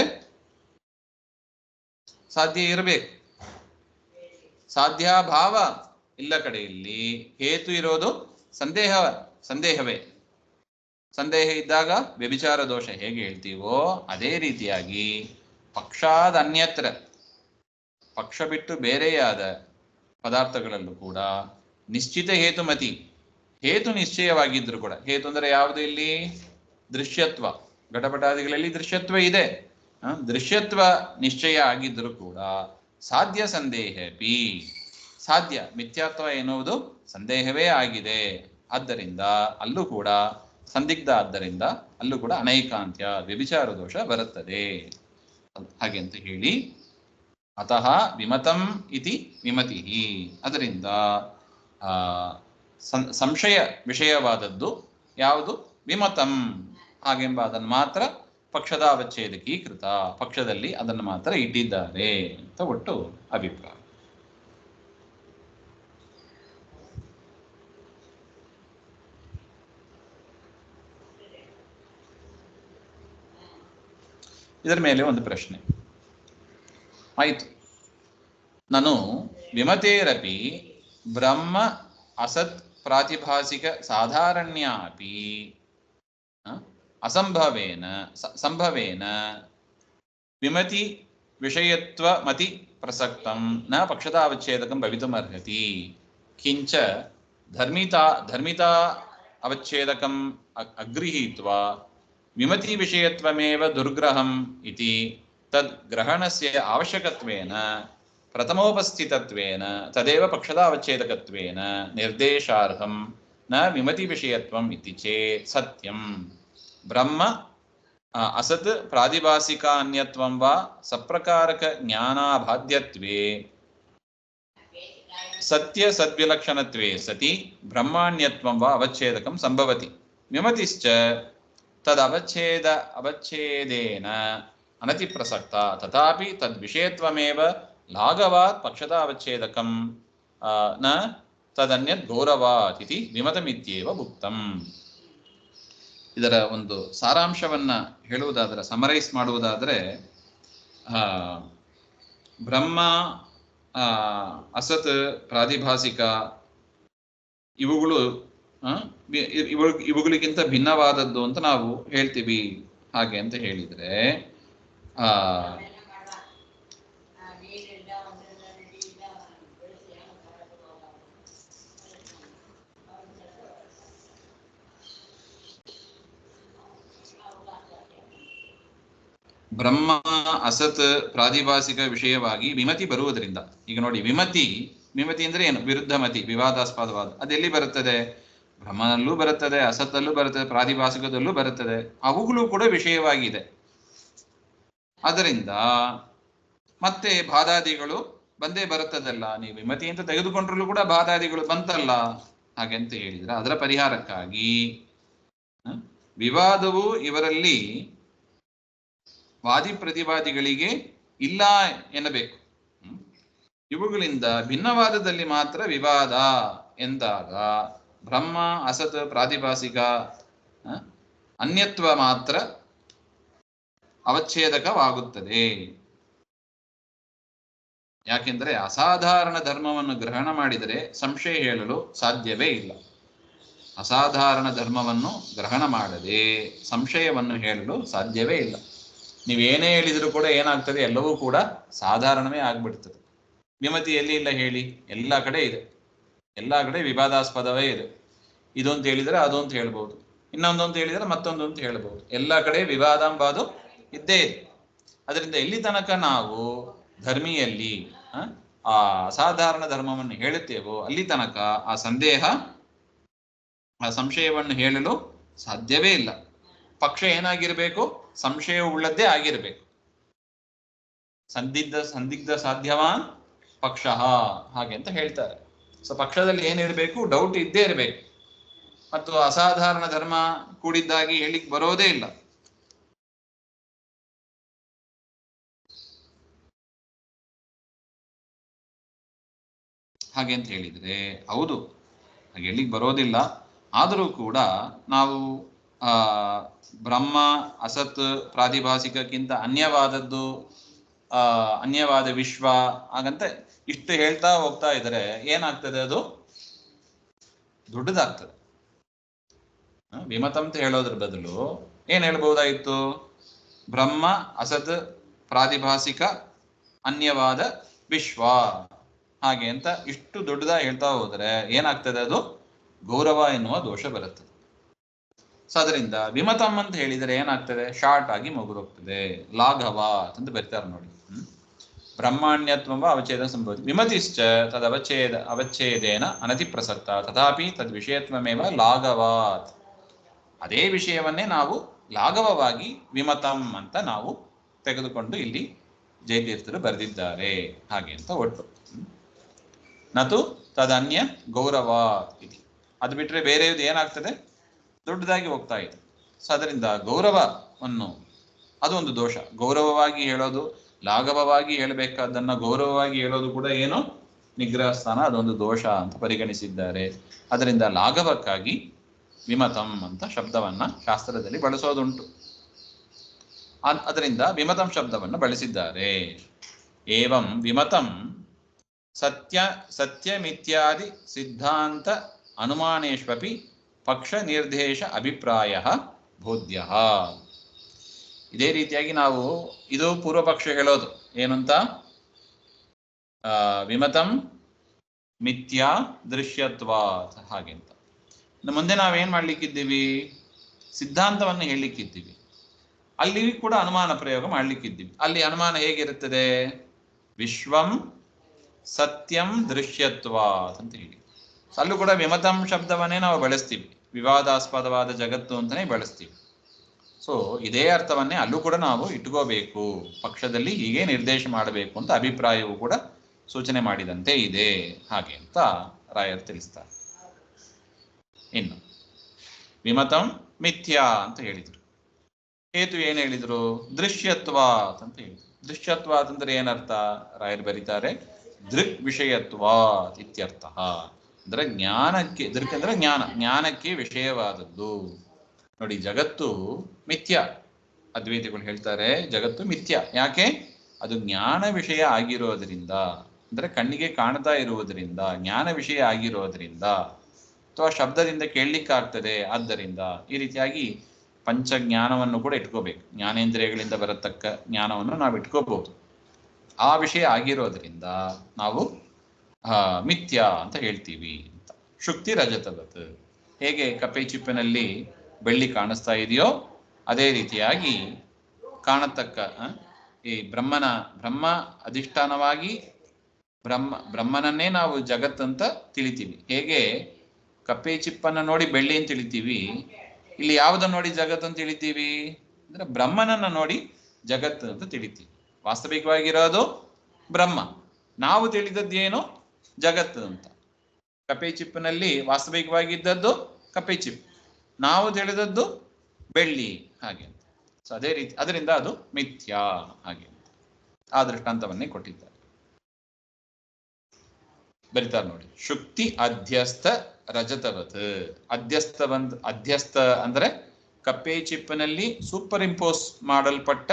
ಸಾಧ್ಯ ಇರಬೇಕು. ಸಾಧ್ಯಾಭಾವ ಇಲ್ಲ ಕಡೆಯಲ್ಲಿ ಹೇತು ಇರೋದು ಸಂದೇಹವೇ. ಸಂದೇಹ ಇದ್ದಾಗ ವ್ಯಭಿಚಾರ ದೋಷ ಹೇಗೆ ಹೇಳ್ತೀವೋ ಅದೇ ರೀತಿಯಾಗಿ ಪಕ್ಷಾದ ಅನ್ಯತ್ರ, ಪಕ್ಷ ಬಿಟ್ಟು ಬೇರೆಯಾದ ಪದಾರ್ಥಗಳಲ್ಲೂ ಕೂಡ ನಿಶ್ಚಿತ ಹೇತುಮತಿ, ಹೇತು ನಿಶ್ಚಯವಾಗಿದ್ರು ಕೂಡ, ಹೇತು ಅಂದ್ರೆ ಯಾವುದು ಇಲ್ಲಿ? ದೃಶ್ಯತ್ವ. ಘಟಪಟಾದಿಗಳಲ್ಲಿ ದೃಶ್ಯತ್ವ ಇದೆ, ದೃಶ್ಯತ್ವ ನಿಶ್ಚಯ ಆಗಿದ್ದರೂ ಕೂಡ ಸಾಧ್ಯ ಸಂದೇಹಪಿ, ಸಾಧ್ಯ ಮಿಥ್ಯಾತ್ವ ಎನ್ನುವುದು ಸಂದೇಹವೇ ಆಗಿದೆ. ಆದ್ದರಿಂದ ಅಲ್ಲೂ ಕೂಡ ಸಂದಿಗ್ಧ, ಆದ್ದರಿಂದ ಅಲ್ಲೂ ಕೂಡ ಅನೈಕಾಂತ್ಯ ವ್ಯಭಿಚಾರ ದೋಷ ಬರುತ್ತದೆ ಹಾಗೆ ಅಂತ ಹೇಳಿ ಅತಃ ವಿಮತಂ ಇತಿ ವಿಮತಿ, ಅದರಿಂದ ಸಂಶಯ ವಿಷಯವಾದದ್ದು ಯಾವುದು? ವಿಮತಂ ಹಾಗೆಂಬ ಅದನ್ನು ಮಾತ್ರ ಪಕ್ಷದ ಅವಚ್ಛೇದಕೀಕೃತ, ಪಕ್ಷದಲ್ಲಿ ಅದನ್ನು ಮಾತ್ರ ಇಟ್ಟಿದ್ದಾರೆ ಅಂತ ಒಟ್ಟು ಅಭಿಪ್ರಾಯ. ಇದರ ಮೇಲೆ ಒಂದು ಪ್ರಶ್ನೆ ಆಯಿತು. ನಾನು ವಿಮತೇರಪಿ ಬ್ರಹ್ಮ ಅಸತ್ ಪ್ರಾತಿಭಾಸಿಕ ಸಾಧಾರಣ್ಯ ಅಪಿ ಸಂಭವೇನ ವಿಮತಿ ವಿಷಯತ್ವ ಮತಿ ಪ್ರಸಕ್ತಂ ನ ಪಕ್ಷತಾವಚ್ಛೇದಕಂ ಭವಿತುಮರ್ಹತಿ. ಕಿಂಚ ಧರ್ಮಿತಾ ಅವಚ್ಛೇದಕಂ ಅಗೃಹೀತ್ವಾ ವಿಮತಿ ವಿಷಯತ್ವಮೇವ ದುರ್ಗ್ರಹಂ ಇತಿ ತದ್ ಗ್ರಹಣಸ್ಯ ಅವಶ್ಯಕತ್ವೇನ ಪ್ರಥಮೋಪಸ್ಥಿತತ್ವೇನ ತದೇವ ಪಕ್ಷತಾವಚ್ಛೇದಕತ್ವೇನ ನಿರ್ದೇಶಾರ್ಹಂ ನ ವಿಮತಿ ವಿಷಯತ್ವಂ ಇತಿ ಚೇತ್ ಸತ್ಯಂ ಬ್ರಹ್ಮ ಅಸತ್ ಪ್ರಾದಿಭಾಸಿಕಾನ್ಯತ್ವಂ ವಾ ಸಪ್ರಕಾರಕ ಜ್ಞಾನಾಭಾದ್ಯತ್ವೇ ಸತ್ಯ ಸದ್ವಿಲಕ್ಷಣತ್ವೇ ಸತಿ ಬ್ರಹ್ಮಾಣ್ಯತ್ವಂ ವಾ ಅವಚ್ಛೇದಕಂ ಸಂಭವತಿ. ವಿಮತಿಶ್ಚ ಅವಚ್ಛೇದೇನ ಅನತಿ ಪ್ರಸಕ್ತ ತಥಾಪಿ ತದ್ವಿಷಯತ್ವಮೇವ ಲಾಘವಾತ್ ಪಕ್ಷತಾವಚ್ಛೇದಕಂ ನ ತದನ್ಯದ್ ಗೌರವಾತ್ ಇತಿ ವಿಮತಮಿತ್ಯೇವ ಉಕ್ತಂ. ಇದರ ಒಂದು ಸಾರಾಂಶವನ್ನ ಹೇಳುವುದಾದರೆ, ಸಮರೈಸ್ ಮಾಡುವುದಾದರೆ, ಬ್ರಹ್ಮ ಅಸತ್ ಪ್ರಾತಿಭಾಸಿಕ ಇವುಗಳಿಗಿಂತ ಭಿನ್ನವಾದದ್ದು ಅಂತ ನಾವು ಹೇಳ್ತೀವಿ ಹಾಗೆ ಅಂತ ಹೇಳಿದರೆ ಬ್ರಹ್ಮ ಅಸತ್ ಪ್ರಾತಿಭಾಸಿಕ ವಿಷಯವಾಗಿ ವಿಮತಿ ಬರುವುದರಿಂದ, ಈಗ ನೋಡಿ ವಿಮತಿ ಅಂದ್ರೆ ಏನು? ವಿರುದ್ಧ ಮತಿ, ವಿವಾದಾಸ್ಪದವಾದ. ಅದೆಲ್ಲಿ ಬರುತ್ತದೆ? ಬ್ರಹ್ಮನಲ್ಲೂ ಬರುತ್ತದೆ, ಅಸತ್ತಲ್ಲೂ ಬರುತ್ತದೆ, ಪ್ರಾತಿಭಾಸಿಕದಲ್ಲೂ ಬರುತ್ತದೆ. ಅವುಗಳು ಕೂಡ ವಿಷಯವಾಗಿದೆ. ಅದರಿಂದ ಮತ್ತೆ ಬಾಧಾದಿಗಳು ಬಂದೇ ಬರುತ್ತದಲ್ಲ. ನೀವು ವಿಮತಿ ಅಂತ ತೆಗೆದುಕೊಂಡ್ರಲ್ಲೂ ಕೂಡ ಬಾಧಾದಿಗಳು ಬಂತಲ್ಲ ಹಾಗೆ ಅಂತ ಹೇಳಿದ್ರೆ, ಅದರ ಪರಿಹಾರಕ್ಕಾಗಿ ವಿವಾದವು ಇವರಲ್ಲಿ ವಾದಿ ಪ್ರತಿವಾದಿಗಳಿಗೆ ಇಲ್ಲ ಎನ್ನಬೇಕು. ಇವುಗಳಿಂದ ಭಿನ್ನವಾದದಲ್ಲಿ ಮಾತ್ರ ವಿವಾದ ಎಂದಾಗ ಬ್ರಹ್ಮ ಅಸತ್ ಪ್ರಾತಿಭಾಸಿಕ ಅನ್ಯತ್ವ ಮಾತ್ರ ಅವಚ್ಛೇದಕವಾಗುತ್ತದೆ. ಯಾಕೆಂದರೆ ಅಸಾಧಾರಣ ಧರ್ಮವನ್ನು ಗ್ರಹಣ ಮಾಡಿದರೆ ಸಂಶಯ ಹೇಳಲು ಸಾಧ್ಯವೇ ಇಲ್ಲ. ಅಸಾಧಾರಣ ಧರ್ಮವನ್ನು ಗ್ರಹಣ ಮಾಡದೆ ಸಂಶಯವನ್ನು ಹೇಳಲು ಸಾಧ್ಯವೇ ಇಲ್ಲ. ನೀವೇನೇ ಹೇಳಿದರೂ ಕೂಡ ಏನಾಗ್ತದೆ, ಎಲ್ಲವೂ ಕೂಡ ಸಾಧಾರಣವೇ ಆಗ್ಬಿಡ್ತದೆ. ವಿಮತಿ ಎಲ್ಲಿ ಇಲ್ಲ ಹೇಳಿ? ಎಲ್ಲ ಕಡೆ ಇದೆ, ಎಲ್ಲ ಕಡೆ ವಿವಾದಾಸ್ಪದವೇ ಇದೆ. ಇದು ಅಂತ ಹೇಳಿದರೆ ಅದು ಅಂತ ಹೇಳ್ಬೋದು, ಇನ್ನೊಂದು ಅಂತ ಹೇಳಿದರೆ ಮತ್ತೊಂದು ಅಂತ ಹೇಳ್ಬೋದು. ಎಲ್ಲ ಕಡೆ ವಿವಾದಾಂಬಾದು ಇದ್ದೇ ಇದೆ. ಅದರಿಂದ ಎಲ್ಲಿ ತನಕ ನಾವು ಧರ್ಮಿಯಲ್ಲಿ ಆ ಅಸಾಧಾರಣ ಧರ್ಮವನ್ನು ಹೇಳುತ್ತೇವೋ ಅಲ್ಲಿ ತನಕ ಆ ಸಂದೇಹ, ಆ ಸಂಶಯವನ್ನು ಹೇಳಲು ಸಾಧ್ಯವೇ ಇಲ್ಲ. ಪಕ್ಷ ಏನಾಗಿರ್ಬೇಕು? ಸಂಶಯ ಉಳ್ಳದ್ದೇ ಆಗಿರ್ಬೇಕು. ಸಂದಿಗ್ಧ ಸಾಧ್ಯವಾನ್ ಪಕ್ಷ ಹಾಗೆ ಅಂತ ಹೇಳ್ತಾರೆ. ಸೊ ಪಕ್ಷದಲ್ಲಿ ಏನಿರಬೇಕು? ಡೌಟ್ ಇದ್ದೇ ಇರಬೇಕು. ಮತ್ತು ಅಸಾಧಾರಣ ಧರ್ಮ ಕೂಡಿದ್ದಾಗಿ ಹೇಳಿಕ್ ಬರೋದೇ ಇಲ್ಲ. ಹಾಗೆ ಅಂತ ಹೇಳಿದ್ರೆ ಹೌದು, ಹಾಗೆ ಹೇಳಿಕ್ ಬರೋದಿಲ್ಲ. ಆದರೂ ಕೂಡ ನಾವು ಬ್ರಹ್ಮ ಅಸತ್ ಪ್ರಾತಿಭಾಸಿಕಕ್ಕಿಂತ ಅನ್ಯವಾದದ್ದು, ಅನ್ಯವಾದ ವಿಶ್ವ ಹಾಗಂತ ಇಷ್ಟು ಹೇಳ್ತಾ ಹೋಗ್ತಾ ಇದ್ರೆ ಏನಾಗ್ತದೆ? ಅದು ದೊಡ್ಡದಾಗ್ತದೆ. ವಿಮತ ಅಂತ ಹೇಳೋದ್ರ ಬದಲು ಏನ್ ಹೇಳ್ಬಹುದಾಗಿತ್ತು? ಬ್ರಹ್ಮ ಅಸತ್ ಪ್ರಾತಿಭಾಸಿಕ ಅನ್ಯವಾದ ವಿಶ್ವ ಹಾಗೆ ಅಂತ ಇಷ್ಟು ದೊಡ್ಡದಾಗಿ ಹೇಳ್ತಾ ಹೋದ್ರೆ ಏನಾಗ್ತದೆ? ಅದು ಗೌರವ ಎನ್ನುವ ದೋಷ ಬರುತ್ತದೆ. ಸೊ ಅದರಿಂದ ವಿಮತಂ ಅಂತ ಹೇಳಿದರೆ ಏನಾಗ್ತದೆ? ಶಾರ್ಟ್ ಆಗಿ ಮುಗಿದೋಗ್ತದೆ. ಲಾಘವ ಅಂತ ಬರ್ತಾರೆ ನೋಡಿ. ಬ್ರಹ್ಮಾಣ್ಯತ್ವ ಅವಚ್ಛೇದ ಸಂಭವತಿ ವಿಮತಿಶ್ಚ ಅವಚ್ಛೇದೇನ ಅನತಿ ಪ್ರಸಕ್ತ ತಥಾಪಿ ತದ್ ವಿಷಯತ್ವಮೇವ ಲಾಘವಾತ್. ಅದೇ ವಿಷಯವನ್ನೇ ನಾವು ಲಾಘವವಾಗಿ ವಿಮತಂ ಅಂತ ನಾವು ತೆಗೆದುಕೊಂಡು ಇಲ್ಲಿ ಜಯತೀರ್ಥರು ಬರೆದಿದ್ದಾರೆ ಹಾಗೆ ಅಂತ ಒಟ್ಟು. ನತು ತದನ್ಯ ಗೌರವ ಇದೆ. ಅದು ಬಿಟ್ಟರೆ ಬೇರೆಯದು ಏನಾಗ್ತದೆ? ದೊಡ್ಡದಾಗಿ ಹೋಗ್ತಾ ಇದೆ. ಸೊ ಅದರಿಂದ ಗೌರವವನ್ನು, ಅದೊಂದು ದೋಷ. ಗೌರವವಾಗಿ ಹೇಳೋದು, ಲಾಘವವಾಗಿ ಹೇಳಬೇಕಾದ್ದನ್ನ ಗೌರವವಾಗಿ ಹೇಳೋದು ಕೂಡ ಏನು? ನಿಗ್ರಹ ಸ್ಥಾನ, ಅದೊಂದು ದೋಷ ಅಂತ ಪರಿಗಣಿಸಿದ್ದಾರೆ. ಅದರಿಂದ ಲಾಘವಕ್ಕಾಗಿ ವಿಮತಂ ಅಂತ ಶಬ್ದವನ್ನ ಶಾಸ್ತ್ರದಲ್ಲಿ ಬಳಸೋದುಂಟು. ಅದರಿಂದ ವಿಮತಂ ಶಬ್ದವನ್ನು ಬಳಸಿದ್ದಾರೆ. ಏವಂ ವಿಮತಂ ಸತ್ಯಮಿತ್ಯಾದಿ ಸಿದ್ಧಾಂತ ಅನುಮಾನೇಶ್ವಪಿ ಪಕ್ಷ ನಿರ್ದೇಶ ಅಭಿಪ್ರಾಯ ಬೋಧ್ಯ. ಇದೇ ರೀತಿಯಾಗಿ ನಾವು ಇದು ಪೂರ್ವ ಪಕ್ಷ ಹೇಳೋದು ಏನಂತ? ವಿಮತಂ ಮಿಥ್ಯಾ ದೃಶ್ಯತ್ವ ಹಾಗೆ ಅಂತ. ಮುಂದೆ ನಾವೇನ್ ಮಾಡ್ಲಿಕ್ಕಿದ್ದೀವಿ? ಸಿದ್ಧಾಂತವನ್ನು ಹೇಳಲಿಕ್ಕಿದ್ದೀವಿ. ಅಲ್ಲಿ ಕೂಡ ಅನುಮಾನ ಪ್ರಯೋಗ ಮಾಡ್ಲಿಕ್ಕಿದ್ದೀವಿ. ಅಲ್ಲಿ ಅನುಮಾನ ಹೇಗಿರುತ್ತದೆ? ವಿಶ್ವಂ ಸತ್ಯಂ ದೃಶ್ಯತ್ವ ಅಂತ ಹೇಳಿ. ಅಲ್ಲೂ ಕೂಡ ವಿಮತಂ ಶಬ್ದವನ್ನೇ ನಾವು ಬಳಸ್ತೀವಿ. ವಿವಾದಾಸ್ಪದವಾದ ಜಗತ್ತು ಅಂತಾನೆ ಬಳಸ್ತೀವಿ. ಸೊ ಇದೇ ಅರ್ಥವನ್ನೇ ಅಲ್ಲೂ ಕೂಡ ನಾವು ಇಟ್ಕೋಬೇಕು. ಪಕ್ಷದಲ್ಲಿ ಹೀಗೆ ನಿರ್ದೇಶ ಮಾಡಬೇಕು ಅಂತ ಅಭಿಪ್ರಾಯವು ಕೂಡ ಸೂಚನೆ ಮಾಡಿದಂತೆ ಇದೆ ಹಾಗೆ ಅಂತ ರಾಯರು ತಿಳಿಸ್ತಾರೆ. ಇನ್ನು ವಿಮತಂ ಮಿಥ್ಯಾ ಅಂತ ಹೇಳಿದ್ರು. ಹೇತು ಏನ್ ಹೇಳಿದ್ರು? ದೃಶ್ಯತ್ವ ಅಂತ ಹೇಳಿದ್ರು. ದೃಶ್ಯತ್ವ ಅಂತಂದ್ರೆ ಏನರ್ಥ? ರಾಯರು ಬರೀತಾರೆ, ದೃಕ್ ವಿಷಯತ್ವ ಇತ್ಯರ್ಥ. ಅಂದ್ರೆ ಜ್ಞಾನಕ್ಕೆ, ದೃಕ್ ಅಂದ್ರೆ ಜ್ಞಾನಕ್ಕೆ ವಿಷಯವಾದದ್ದು. ನೋಡಿ, ಜಗತ್ತು ಮಿಥ್ಯ. ಅದ್ವೈತಿಗಳು ಹೇಳ್ತಾರೆ ಜಗತ್ತು ಮಿಥ್ಯ. ಯಾಕೆ? ಅದು ಜ್ಞಾನ ವಿಷಯ ಆಗಿರೋದ್ರಿಂದ, ಅಂದ್ರೆ ಕಣ್ಣಿಗೆ ಕಾಣ್ತಾ ಇರುವುದರಿಂದ, ಜ್ಞಾನ ವಿಷಯ ಆಗಿರೋದ್ರಿಂದ, ಅಥವಾ ಶಬ್ದದಿಂದ ಕೇಳಲಿಕ್ಕಾಗ್ತದೆ. ಆದ್ದರಿಂದ ಈ ರೀತಿಯಾಗಿ ಪಂಚಜ್ಞಾನವನ್ನು ಕೂಡ ಇಟ್ಕೋಬೇಕು. ಜ್ಞಾನೇಂದ್ರಿಯಗಳಿಂದ ಬರತಕ್ಕ ಜ್ಞಾನವನ್ನು ನಾವು ಇಟ್ಕೋಬಹುದು. ಆ ವಿಷಯ ಆಗಿರೋದ್ರಿಂದ ನಾವು ಮಿಥ್ಯ ಅಂತ ಹೇಳ್ತೀವಿ ಅಂತ. ಶುಕ್ತಿ ರಜತವತ್, ಹೇಗೆ ಕಪ್ಪೆ ಚಿಪ್ಪಿನಲ್ಲಿ ಬೆಳ್ಳಿ ಕಾಣಿಸ್ತಾ ಇದೆಯೋ ಅದೇ ರೀತಿಯಾಗಿ ಕಾಣತಕ್ಕ ಈ ಬ್ರಹ್ಮ ಅಧಿಷ್ಠಾನವಾಗಿ ಬ್ರಹ್ಮನನ್ನೇ ನಾವು ಜಗತ್ತಂತ ತಿಳಿತೀವಿ. ಹೇಗೆ ಕಪ್ಪೆ ಚಿಪ್ಪನ್ನು ನೋಡಿ ಬೆಳ್ಳಿ ಅಂತ ತಿಳಿತೀವಿ, ಇಲ್ಲಿ ಯಾವುದನ್ನು ನೋಡಿ ಜಗತ್ತು ಅಂತ ತಿಳಿತೀವಿ? ಅಂದ್ರೆ ಬ್ರಹ್ಮನನ್ನ ನೋಡಿ ಜಗತ್ತು ಅಂತ ತಿಳಿತೀವಿ. ವಾಸ್ತವಿಕವಾಗಿರೋದು ಬ್ರಹ್ಮ, ನಾವು ತಿಳಿದದ್ದು ಏನು? ಜಗತ್ತು ಅಂತ. ಕಪ್ಪೆ ಚಿಪ್ಪಿನಲ್ಲಿ ವಾಸ್ತವಿಕವಾಗಿದ್ದದ್ದು ಕಪ್ಪೆ ಚಿಪ್, ನಾವು ತಿಳಿದದ್ದು ಬೆಳ್ಳಿ ಹಾಗೆ ಅಂತ. ಸೊ ಅದೇ ರೀತಿ ಅದರಿಂದ ಅದು ಮಿಥ್ಯಾ ಹಾಗೆ. ಆ ದೃಷ್ಟಾಂತವನ್ನೇ ಕೊಟ್ಟಿದ್ದಾರೆ. ಬರಿತಾರೆ ನೋಡಿ. ಶುಕ್ತಿ ಅಧ್ಯಸ್ಥ ರಜತವತ್. ಅಧ್ಯಸ್ಥ ಅಂದ್ರೆ ಕಪ್ಪೆ ಚಿಪ್ಪಿನಲ್ಲಿ ಸೂಪರ್ ಇಂಪೋಸ್ ಮಾಡಲ್ಪಟ್ಟ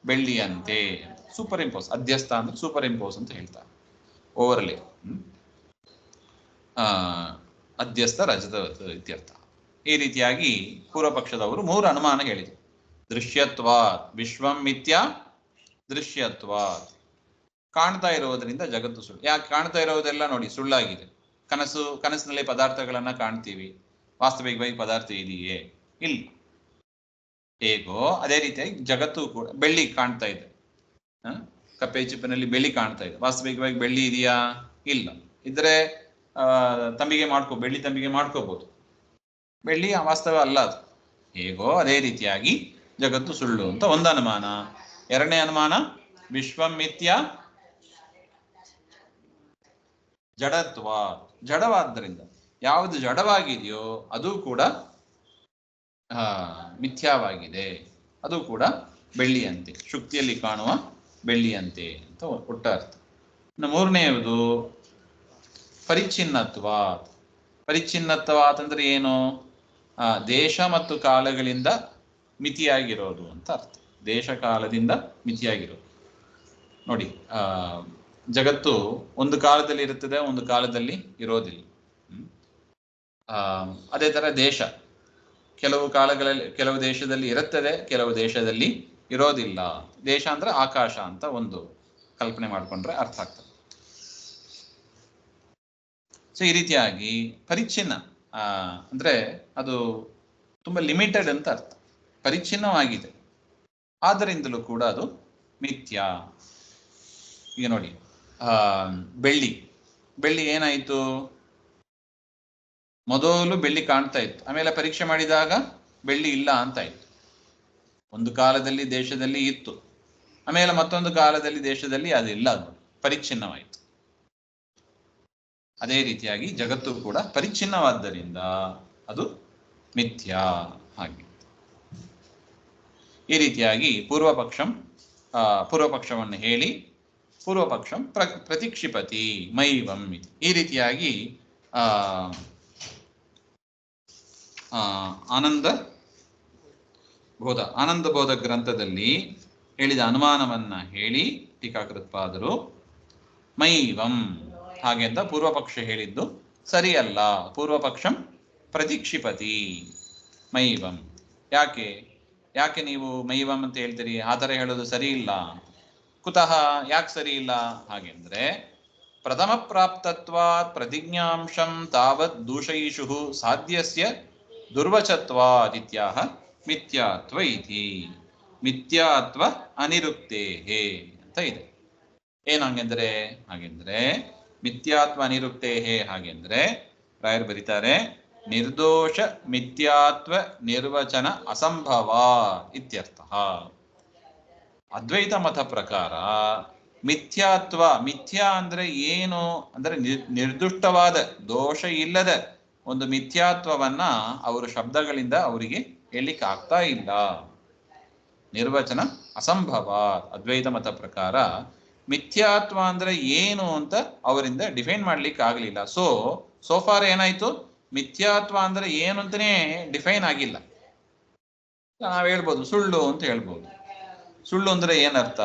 ಬೆಳ್ಳಿಯಂತೆ. ಸೂಪರ್ ಇಂಪೋಸ್, ಅಧ್ಯಸ್ಥ ಅಂದ್ರೆ ಸೂಪರ್ ಇಂಪೋಸ್ ಅಂತ ಹೇಳ್ತಾರೆ, ಓವರ್ಲೇ. ಅಧ್ಯಸ್ಥ ರಜತವತ್ ಇತ್ಯರ್ಥ. ಈ ರೀತಿಯಾಗಿ ಪೂರ್ವ ಪಕ್ಷದವರು 3 ಅನುಮಾನ ಹೇಳಿದರು. ದೃಶ್ಯತ್ವಾತ್ ವಿಶ್ವಂ ಮಿಥ್ಯಾ, ದೃಶ್ಯತ್ವಾತ್ ಕಾಣ್ತಾ ಇರೋದರಿಂದ ಜಗತ್ತು ಸುಳ್ಳು. ಯಾಕೆ ಕಾಣ್ತಾ ಇರೋದೆಲ್ಲ ನೋಡಿ ಸುಳ್ಳಾಗಿದೆ. ಕನಸಿನಲ್ಲಿ ಪದಾರ್ಥಗಳನ್ನ ಕಾಣ್ತೀವಿ, ವಾಸ್ತವಿಕವಾಗಿ ಪದಾರ್ಥ ಇದೆಯೇ? ಇಲ್ಲ. ಹೇಗೋ ಅದೇ ರೀತಿಯಾಗಿ ಜಗತ್ತು ಕೂಡ. ಬೆಳ್ಳಿ ಕಾಣ್ತಾ ಇದೆ, ಕಪ್ಪೆ ಚಿಪ್ಪಿನಲ್ಲಿ ಬೆಳ್ಳಿ ಕಾಣ್ತಾ ಇದೆ, ವಾಸ್ತವಿಕವಾಗಿ ಬೆಳ್ಳಿ ಇದೆಯಾ? ಇಲ್ಲ. ಇದ್ರೆ ಬೆಳ್ಳಿ ತಂಬಿಗೆ ಮಾಡ್ಕೋಬಹುದು, ಬೆಳ್ಳಿ ವಾಸ್ತವ ಅಲ್ಲ ಅದು. ಹೇಗೋ ಅದೇ ರೀತಿಯಾಗಿ ಜಗತ್ತು ಸುಳ್ಳು ಅಂತ ಒಂದು ಅನುಮಾನ. ಎರಡನೇ ಅನುಮಾನ ವಿಶ್ವಂ ಮಿಥ್ಯಾ ಜಡತ್ವ. ಜಡವಾದ್ದರಿಂದ ಯಾವುದು ಜಡವಾಗಿದೆಯೋ ಅದು ಕೂಡ ಮಿಥ್ಯಾವಾಗಿದೆ, ಅದು ಕೂಡ ಬೆಳ್ಳಿಯಂತೆ, ಶುಕ್ತಿಯಲ್ಲಿ ಕಾಣುವ ಬೆಳ್ಳಿಯಂತೆ ಅಂತ ಒಟ್ಟಾರ್ಥ. ಇನ್ನು ಮೂರನೆಯದು ಪರಿಚ್ಛಿನ್ನತ್ವಾತ್. ಪರಿಚ್ಛಿನ್ನತ್ವಾತ್ ಅಂದ್ರೆ ಏನು? ದೇಶ ಮತ್ತು ಕಾಲಗಳಿಂದ ಮಿತಿಯಾಗಿರೋದು ಅಂತ ಅರ್ಥ. ದೇಶ ಕಾಲದಿಂದ ಮಿತಿಯಾಗಿರೋದು. ನೋಡಿ, ಜಗತ್ತು ಒಂದು ಕಾಲದಲ್ಲಿ ಇರುತ್ತದೆ, ಒಂದು ಕಾಲದಲ್ಲಿ ಇರೋದಿಲ್ಲ. ಅದೇ ತರ ದೇಶ ಕೆಲವು ಕಾಲಗಳಲ್ಲಿ ಕೆಲವು ದೇಶದಲ್ಲಿ ಇರುತ್ತದೆ, ಕೆಲವು ದೇಶದಲ್ಲಿ ಇರೋದಿಲ್ಲ. ದೇಶ ಅಂದ್ರೆ ಆಕಾಶ ಅಂತ ಒಂದು ಕಲ್ಪನೆ ಮಾಡಿಕೊಂಡ್ರೆ ಅರ್ಥ ಆಗ್ತದೆ. ಸೊ ಈ ರೀತಿಯಾಗಿ ಪರಿಚ್ಛಿನ್ನ ಅಂದ್ರೆ ಅದು ತುಂಬಾ ಲಿಮಿಟೆಡ್ ಅಂತ ಅರ್ಥ. ಪರಿಚ್ಛಿನ್ನವಾಗಿದೆ, ಆದ್ದರಿಂದಲೂ ಕೂಡ ಅದು ಮಿಥ್ಯಾ. ಈಗ ನೋಡಿ, ಬೆಳ್ಳಿ ಏನಾಯಿತು? ಮೊದಲು ಬೆಳ್ಳಿ ಕಾಣ್ತಾ ಇತ್ತು, ಆಮೇಲೆ ಪರೀಕ್ಷೆ ಮಾಡಿದಾಗ ಬೆಳ್ಳಿ ಇಲ್ಲ ಅಂತಾಯ್ತು. ಒಂದು ಕಾಲದಲ್ಲಿ ದೇಶದಲ್ಲಿ ಇತ್ತು, ಆಮೇಲೆ ಮತ್ತೊಂದು ಕಾಲದಲ್ಲಿ ದೇಶದಲ್ಲಿ ಅದಿಲ್ಲ, ಅದು ಪರಿಚ್ಛಿನ್ನವಾಯಿತು. ಅದೇ ರೀತಿಯಾಗಿ ಜಗತ್ತು ಕೂಡ ಪರಿಚ್ಛಿನ್ನವಾದ್ದರಿಂದ ಅದು ಮಿಥ್ಯಾ. ಹಾಗೆ ಈ ರೀತಿಯಾಗಿ ಪೂರ್ವಪಕ್ಷವನ್ನು ಹೇಳಿ ಪೂರ್ವಪಕ್ಷಂ ಪ್ರತಿಕ್ಷಿಪತಿ ಮೈವಂ ಇತಿ. ಈ ರೀತಿಯಾಗಿ ಆನಂದ ಬೋಧ ಗ್ರಂಥದಲ್ಲಿ ಹೇಳಿದ ಅನುಮಾನವನ್ನ ಹೇಳಿ ಟೀಕಾಕೃತ್ಪಾದರು ಮೈವಂ ಹಾಗೆ ಅಂತ ಪೂರ್ವಪಕ್ಷ ಹೇಳಿದ್ದು ಸರಿಯಲ್ಲ. ಪೂರ್ವಪಕ್ಷಂ ಪ್ರತಿಕ್ಷಿಪತಿ ಮೈವಂ. ಯಾಕೆ ನೀವು ಮೈವಂ ಅಂತ ಹೇಳ್ತೀರಿ? ಆ ಥರ ಹೇಳೋದು ಸರಿ ಇಲ್ಲ. ಕುತಃ ಯಾಕೆ ಸರಿ ಇಲ್ಲ? ಹಾಗೆಂದ್ರೆ ಪ್ರಥಮ ಪ್ರಾಪ್ತತ್ವಾತ್ ಪ್ರತಿಜ್ಞಾಂಶಂ ತಾವತ್ ದೂಷಯಿಷು ಸಾಧ್ಯಸ್ಯ ದುರ್ವಚತ್ವಾದಿತ್ಯಾಹ ಮಿಥ್ಯಾತ್ವ ಇತಿ. ಮಿಥ್ಯಾತ್ವ ಅನಿರುಕ್ತೇಹೇ ಅಂತ ಇದೆ. ಏನು ಹಾಗೆಂದ್ರೆ ಮಿಥ್ಯಾತ್ವ ಅನಿರುಕ್ತೇಹೇ ಹಾಗೆಂದ್ರೆ ರಾಯರು ಬರೀತಾರೆ, ನಿರ್ದೋಷ ಮಿಥ್ಯಾತ್ವ ನಿರ್ವಚನ ಅಸಂಭವ ಇತ್ಯರ್ಥ. ಅದ್ವೈತ ಮತ ಪ್ರಕಾರ ಮಿಥ್ಯಾ ಅಂದ್ರೆ ಏನು ಅಂದ್ರೆ ನಿರ್ದುಷ್ಟವಾದ ದೋಷ ಇಲ್ಲದ ಒಂದು ಮಿಥ್ಯಾತ್ವವನ್ನ ಅವರು ಶಬ್ದಗಳಿಂದ ಅವರಿಗೆ ಹೇಳಲಿಕ್ಕೆ ಆಗ್ತಾ ಇಲ್ಲ. ನಿರ್ವಚನ ಅಸಂಭವ. ಅದ್ವೈತ ಮತ ಪ್ರಕಾರ ಮಿಥ್ಯಾತ್ವ ಅಂದ್ರೆ ಏನು ಅಂತ ಅವರಿಂದ ಡಿಫೈನ್ ಮಾಡ್ಲಿಕ್ಕೆ ಆಗಲಿಲ್ಲ. ಸೋಫಾರ್ ಏನಾಯ್ತು? ಮಿಥ್ಯಾತ್ವ ಅಂದ್ರೆ ಏನು ಅಂತಾನೆ ಡಿಫೈನ್ ಆಗಿಲ್ಲ. ನಾವ್ ಹೇಳ್ಬೋದು ಸುಳ್ಳು ಅಂತ ಹೇಳ್ಬೋದು. ಸುಳ್ಳು ಅಂದ್ರೆ ಏನರ್ಥ?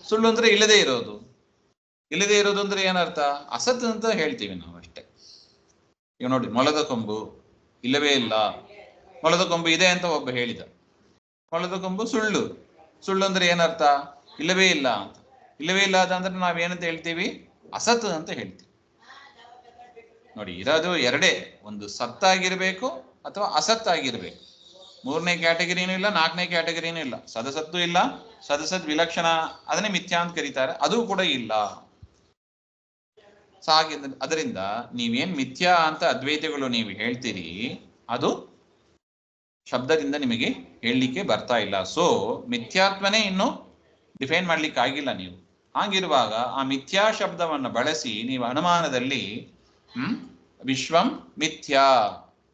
ಸುಳ್ಳು ಅಂದ್ರೆ ಇಲ್ಲದೆ ಇರೋದು ಅಂದ್ರೆ ಏನರ್ಥ? ಅಸತ್ ಅಂತ ಹೇಳ್ತೀವಿ ನಾವು ಅಷ್ಟೇ. ಈಗ ನೋಡಿ, ಮೊಲದ ಕೊಂಬು ಇಲ್ಲವೇ ಇಲ್ಲ, ಮೊಲದ ಕೊಂಬು ಇದೆ ಅಂತ ಒಬ್ಬ ಹೇಳಿದ. ಮೊಲದ ಕೊಂಬು ಸುಳ್ಳು ಅಂದ್ರೆ ಏನರ್ಥ? ಇಲ್ಲವೇ ಇಲ್ಲ ಅಂತ. ಇಲ್ಲವೇ ಇಲ್ಲ ಅಂದ್ರೆ ನಾವೇನಂತ ಹೇಳ್ತೀವಿ? ಅಸತ್ ಅಂತ ಹೇಳ್ತೀವಿ. ನೋಡಿ, ಇರೋದು ಎರಡೇ, ಒಂದು ಸತ್ತಾಗಿರ್ಬೇಕು ಅಥವಾ ಅಸತ್ತಾಗಿರ್ಬೇಕು. 3ನೇ ಕ್ಯಾಟಗರಿನೂ ಇಲ್ಲ, 4ನೇ ಕ್ಯಾಟಗರಿನೂ ಇಲ್ಲ. ಸದಸತ್ತು ಇಲ್ಲ, ಸದಸತ್ ವಿಲಕ್ಷಣ, ಅದನ್ನೇ ಮಿಥ್ಯಾ ಅಂತ ಕರೀತಾರೆ, ಅದು ಕೂಡ ಇಲ್ಲ. ಅದರಿಂದ ನೀವೇನ್ ಮಿಥ್ಯಾ ಅಂತ ಅದ್ವೈತಗಳು ನೀವು ಹೇಳ್ತೀರಿ, ಅದು ಶಬ್ದದಿಂದ ನಿಮಗೆ ಹೇಳಲಿಕ್ಕೆ ಬರ್ತಾ ಇಲ್ಲ. ಮಿಥ್ಯಾತ್ವನೇ ಇನ್ನು ಡಿಫೈನ್ ಮಾಡ್ಲಿಕ್ಕೆ ಆಗಿಲ್ಲ ನೀವು. ಹಾಗಿರುವಾಗ ಆ ಮಿಥ್ಯಾ ಶಬ್ದವನ್ನು ಬಳಸಿ ನೀವು ಅನುಮಾನದಲ್ಲಿ ವಿಶ್ವಂ ಮಿಥ್ಯಾ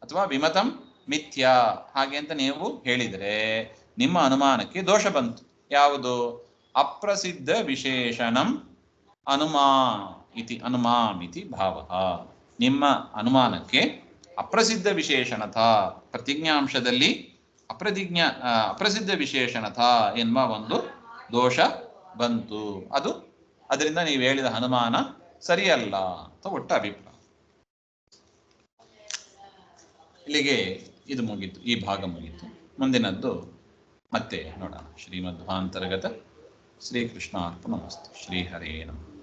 ಅಥವಾ ವಿಮತಂ ಮಿಥ್ಯಾ ಹಾಗೆ ಅಂತ ನೀವು ಹೇಳಿದರೆ ನಿಮ್ಮ ಅನುಮಾನಕ್ಕೆ ದೋಷ ಬಂತು. ಯಾವುದು? ಅಪ್ರಸಿದ್ಧ ವಿಶೇಷಣಂ ಅನುಮಾಮಿತಿ ಭಾವಃ. ನಿಮ್ಮ ಅನುಮಾನಕ್ಕೆ ಅಪ್ರಸಿದ್ಧ ವಿಶೇಷಣತ ಪ್ರತಿಜ್ಞಾಂಶದಲ್ಲಿ ಅಪ್ರಸಿದ್ಧ ವಿಶೇಷಣತ ಎನ್ನುವ ಒಂದು ದೋಷ ಬಂತು. ಅದರಿಂದ ನೀವು ಹೇಳಿದ ಅನುಮಾನ ಸರಿಯಲ್ಲ ಅಂತ ಒಟ್ಟು ಅಭಿಪ್ರಾಯ. ಇಲ್ಲಿಗೆ ಇದು ಮುಗೀತು, ಈ ಭಾಗ ಮುಗೀತು. ಮುಂದಿನದ್ದು ಮತ್ತೆ ನೋಡೋಣ. ಶ್ರೀಮಧ್ವಾಂತರ್ಗತ ಶ್ರೀಕೃಷ್ಣಾರ್ಪಣಮಸ್ತು. ಶ್ರೀಹರೇ ನಮಃ.